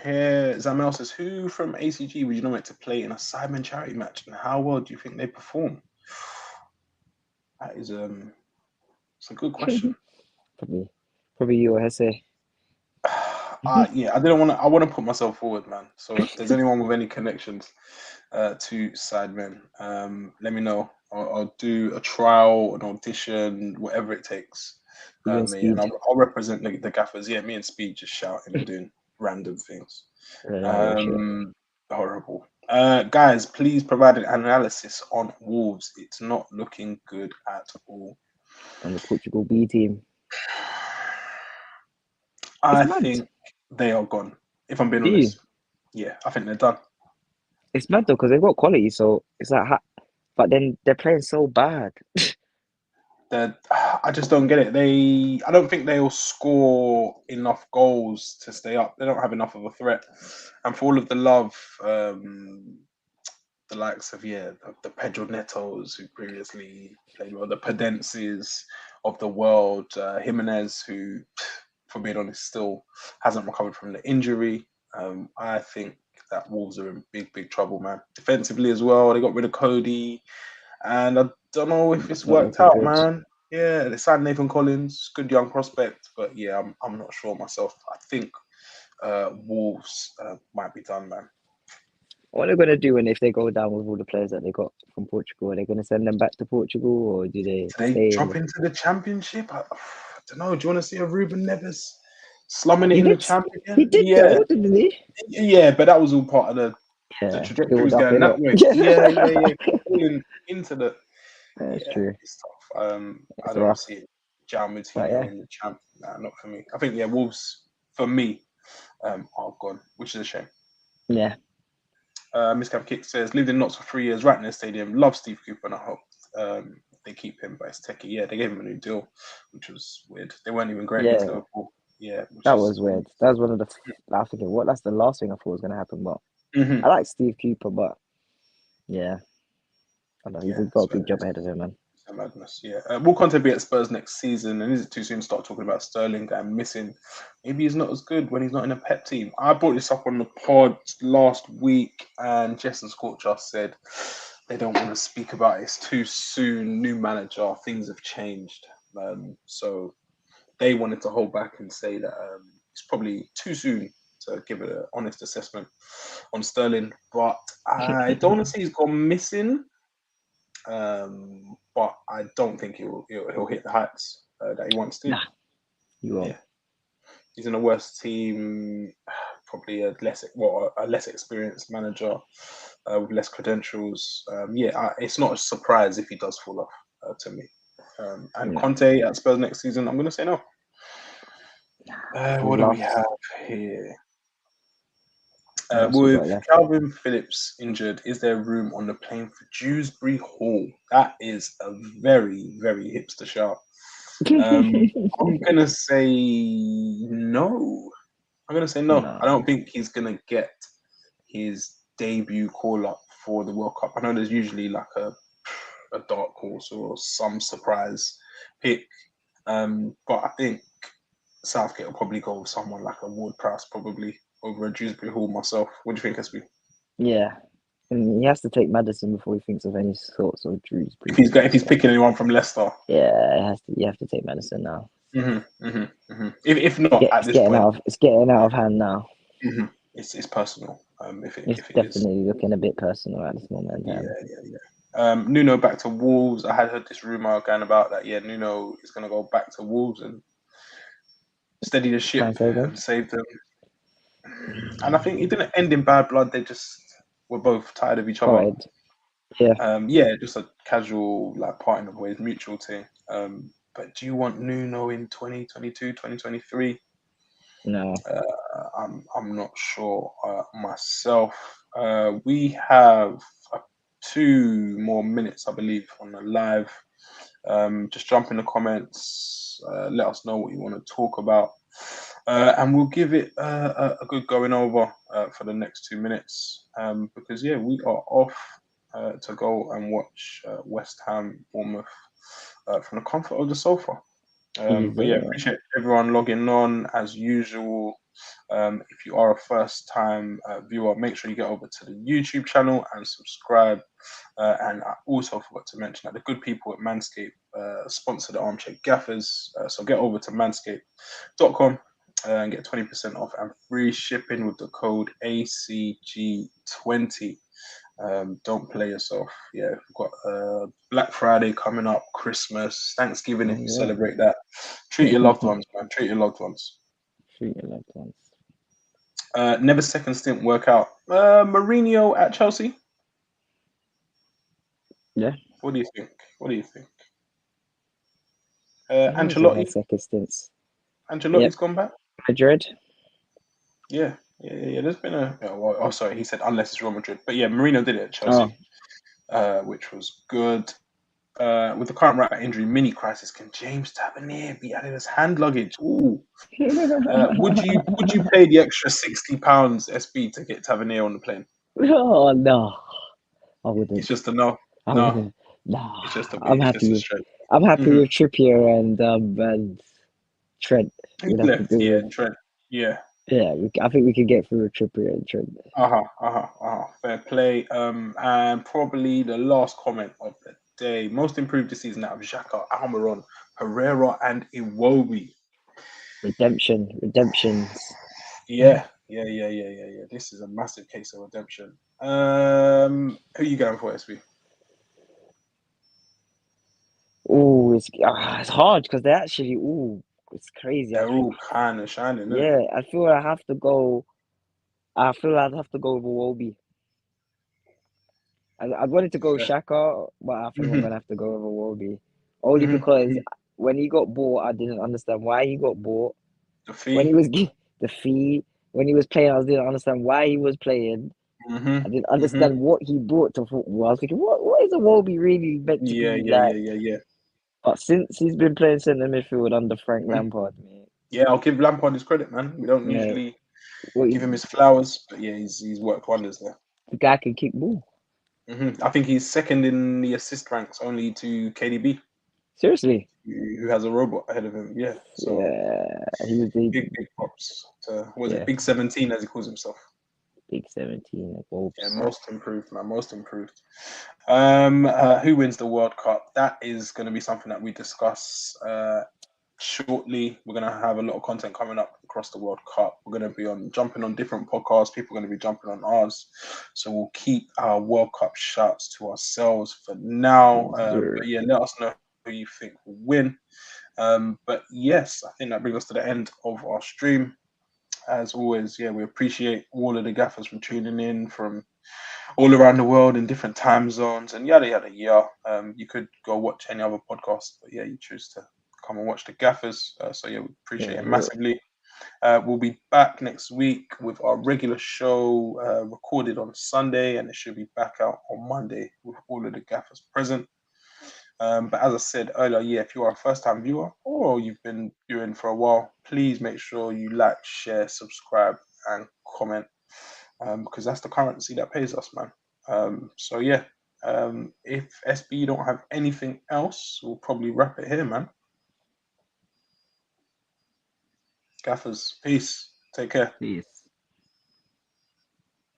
Here Zamel says, who from ACG would you nominate to play in a Simon charity match, and how well do you think they perform? That is it's a good question. Probably you or Hesse. Yeah, I didn't want to. I want to put myself forward, man. So if there's anyone with any connections to Sidemen, let me know. I'll do a trial, an audition, whatever it takes. You and Me and Speed. I'll represent the gaffers. Yeah, me and Speed just shouting and doing random things. Oh shit. Horrible. Guys, please provide an analysis on Wolves. It's not looking good at all. On the Portugal B team. It's I mad. think they are gone. If I'm being Do you? honest, yeah, I think they're done. It's mad though because they've got quality, so it's like, but then they're playing so bad. I just don't get it. I don't think they'll score enough goals to stay up. They don't have enough of a threat. And for all of the love, the likes of the Pedro Netos who previously played well, the Pedences of the world, Jimenez who, for being honest, still hasn't recovered from the injury. I think that Wolves are in big trouble, man. Defensively as well, they got rid of Cody, and I don't know if it's Not worked looking out, good. man. Yeah, they signed Nathan Collins, good young prospect, but yeah, I'm not sure myself. I think Wolves might be done, man. What are they gonna do when if they go down with all the players that they got from Portugal? Are they gonna send them back to Portugal or do they Do they stay in? drop into the championship? I don't know. Do you want to see a Ruben Neves slumming it He in the did. champ He again? did Yeah, though, didn't he? yeah, but that was all part of the Yeah, trajectory build was up going in that it. way. Yeah, Yeah. Falling into the that's yeah, true. it's tough. I It's don't rough, see it. Jao but Moutinho yeah, in the champ. Nah, not for me. I think Wolves for me are gone, which is a shame. yeah. Miss Cap Kick says lived in Notts for 3 years, right in the stadium. Love Steve Cooper, and I hope they keep him. But it's techie. Yeah, they gave him a new deal, which was weird. They weren't even great against Yeah, Liverpool. Yeah, which that is was weird. That was one of the. I think what that's the last thing I thought was gonna happen. But mm-hmm. I like Steve Cooper, but yeah, I don't know he's Yeah, got a big job ahead of him, man. it's a madness. Yeah, will Conte be at Spurs next season? And is it too soon to start talking about Sterling and missing? Maybe he's not as good when he's not in a pep team. I brought this up on the pod last week, and Jess and Scorcher said they don't want to speak about it. It's too soon. New manager, things have changed. So they wanted to hold back and say that it's probably too soon to give it an honest assessment on Sterling. But I don't want to say he's gone missing. But I don't think he'll hit the heights that he wants to. Nah, you won't. Yeah, he's in a worse team, probably a less experienced manager with less credentials. It's not a surprise if he does fall off to me. And Nah, Conte at Spurs next season, I'm going to say no. his What do we last have here? what else we With got left? Calvin Phillips injured, is there room on the plane for Dewsbury Hall? That is a very hipster shout. I'm gonna say no. I'm gonna say no. I No, don't think he's gonna get his debut call up for the World Cup. I know there's usually like a dark horse or some surprise pick, but I think Southgate will probably go with someone like a Ward Prowse probably over a Dewsbury Hall myself. What do you think, SB? yeah, and he has to take Madison before he thinks of any sorts of Drewsbury. If he's picking anyone from Leicester, Yeah, it has to. You have to take Madison now. If not at It's this getting point, out of hand now. it's personal. If It's it is, definitely looking a bit personal at this moment in yeah, time. yeah, yeah. Nuno back to Wolves. I had heard this rumor going about that. Yeah, Nuno is going to go back to Wolves and steady the Try ship and save them. and save them. And I think it didn't end in bad blood. They just were both tired of each other. Parted. Yeah. Yeah, just a casual like parting of ways, mutual thing. But do you want Nuno in 2022, 2023? No. I'm not sure myself. We have 2 more minutes, I believe, on the live. Just jump in the comments. Let us know what you want to talk about, and we'll give it a good going over for the next 2 minutes. Because yeah, we are off to go and watch West Ham Bournemouth from the comfort of the sofa. But yeah, Easy. appreciate everyone logging on as usual. If you are a first time viewer, make sure you get over to the YouTube channel and subscribe. And I also forgot to mention that the good people at Manscaped sponsor the Armchair Gaffers. So get over to manscaped.com and get 20% off and free shipping with the code ACG20. Don't play yourself. Yeah, we've got Black Friday coming up, Christmas, Thanksgiving if you Oh, celebrate that. Treat your loved ones, man. Treat your loved ones. Treat your loved ones. Never second stint workout. Mourinho at Chelsea. Yeah. What do you think? What do you think? He also Ancelotti. had second stints. Yep. Ancelotti's gone back. Madrid. Yeah, yeah. There's been a. Well, oh, sorry. He said unless it's Real Madrid, but yeah, Mourinho did it at Oh. Chelsea, which was good. With the current right injury mini crisis, can James Tavernier be added as hand luggage? Ooh. Would you pay the extra £60 SB to get Tavernier on the plane? Oh no. I It's wouldn't. just a no. I No, wouldn't. Nah. it's just a I'm it's just happy a with straight. I'm happy Mm-hmm. with Trippier and Trent. Who's We'd have to left? do Yeah, with Trent. Yeah. I think we could get through with Trippier and Trent. Fair play. And probably the last comment of the day. Most improved this season out of Xhaka, Almiron, Herrera, and Iwobi. Redemptions. Yeah. This is a massive case of redemption. Who are you going for, SB? Oh, it's hard because they actually it's crazy. They're all kind of shining, isn't it? Yeah, I feel I have to go. I feel I'd have to go with Iwobi. I wanted to go Yeah. Shaka, but I think I'm Mm-hmm. gonna have to go with Iwobi. Only because Mm-hmm. when he got bought, I didn't understand why he got bought. The When he fee. was the fee, when he was playing, I didn't understand why he was playing. I didn't Mm-hmm. Mm-hmm. understand what he brought to football. I was thinking, what is Iwobi really meant to Yeah, be yeah, yeah, like? yeah, yeah. But since he's been playing centre midfield under Frank Mhm. Lampard, mate, Yeah, I'll give Lampard his credit, man. We don't mate, usually what give him his flowers, but yeah, he's worked wonders there. the guy can kick ball. I think he's second in the assist ranks, only to KDB, Seriously. who has a robot ahead of him. Yeah, so Yeah, he was the big props to what is it, yeah Big 17 as he calls himself. big 17 of Yeah, Wolves. most improved, man, most improved. Who wins the World Cup? That is going to be something that we discuss shortly. We're going to have a lot of content coming up across the World Cup. We're going to be jumping on different podcasts. People are going to be jumping on ours. So we'll keep our World Cup shouts to ourselves for now. But yeah, let us know who you think will win. But yes, I think that brings us to the end of our stream. As always, yeah, we appreciate all of the gaffers from tuning in from all around the world in different time zones and yada yada yada. You could go watch any other podcast, but yeah, you choose to come and watch the gaffers. So yeah, we appreciate it massively. We'll be back next week with our regular show recorded on Sunday, and it should be back out on Monday with all of the gaffers present. But as I said earlier, yeah, if you are a first-time viewer or you've been viewing for a while, please make sure you like, share, subscribe, and comment because that's the currency that pays us, man. So yeah, if SB don't have anything else, we'll probably wrap it here, man. Gaffers, peace. Take care. Peace.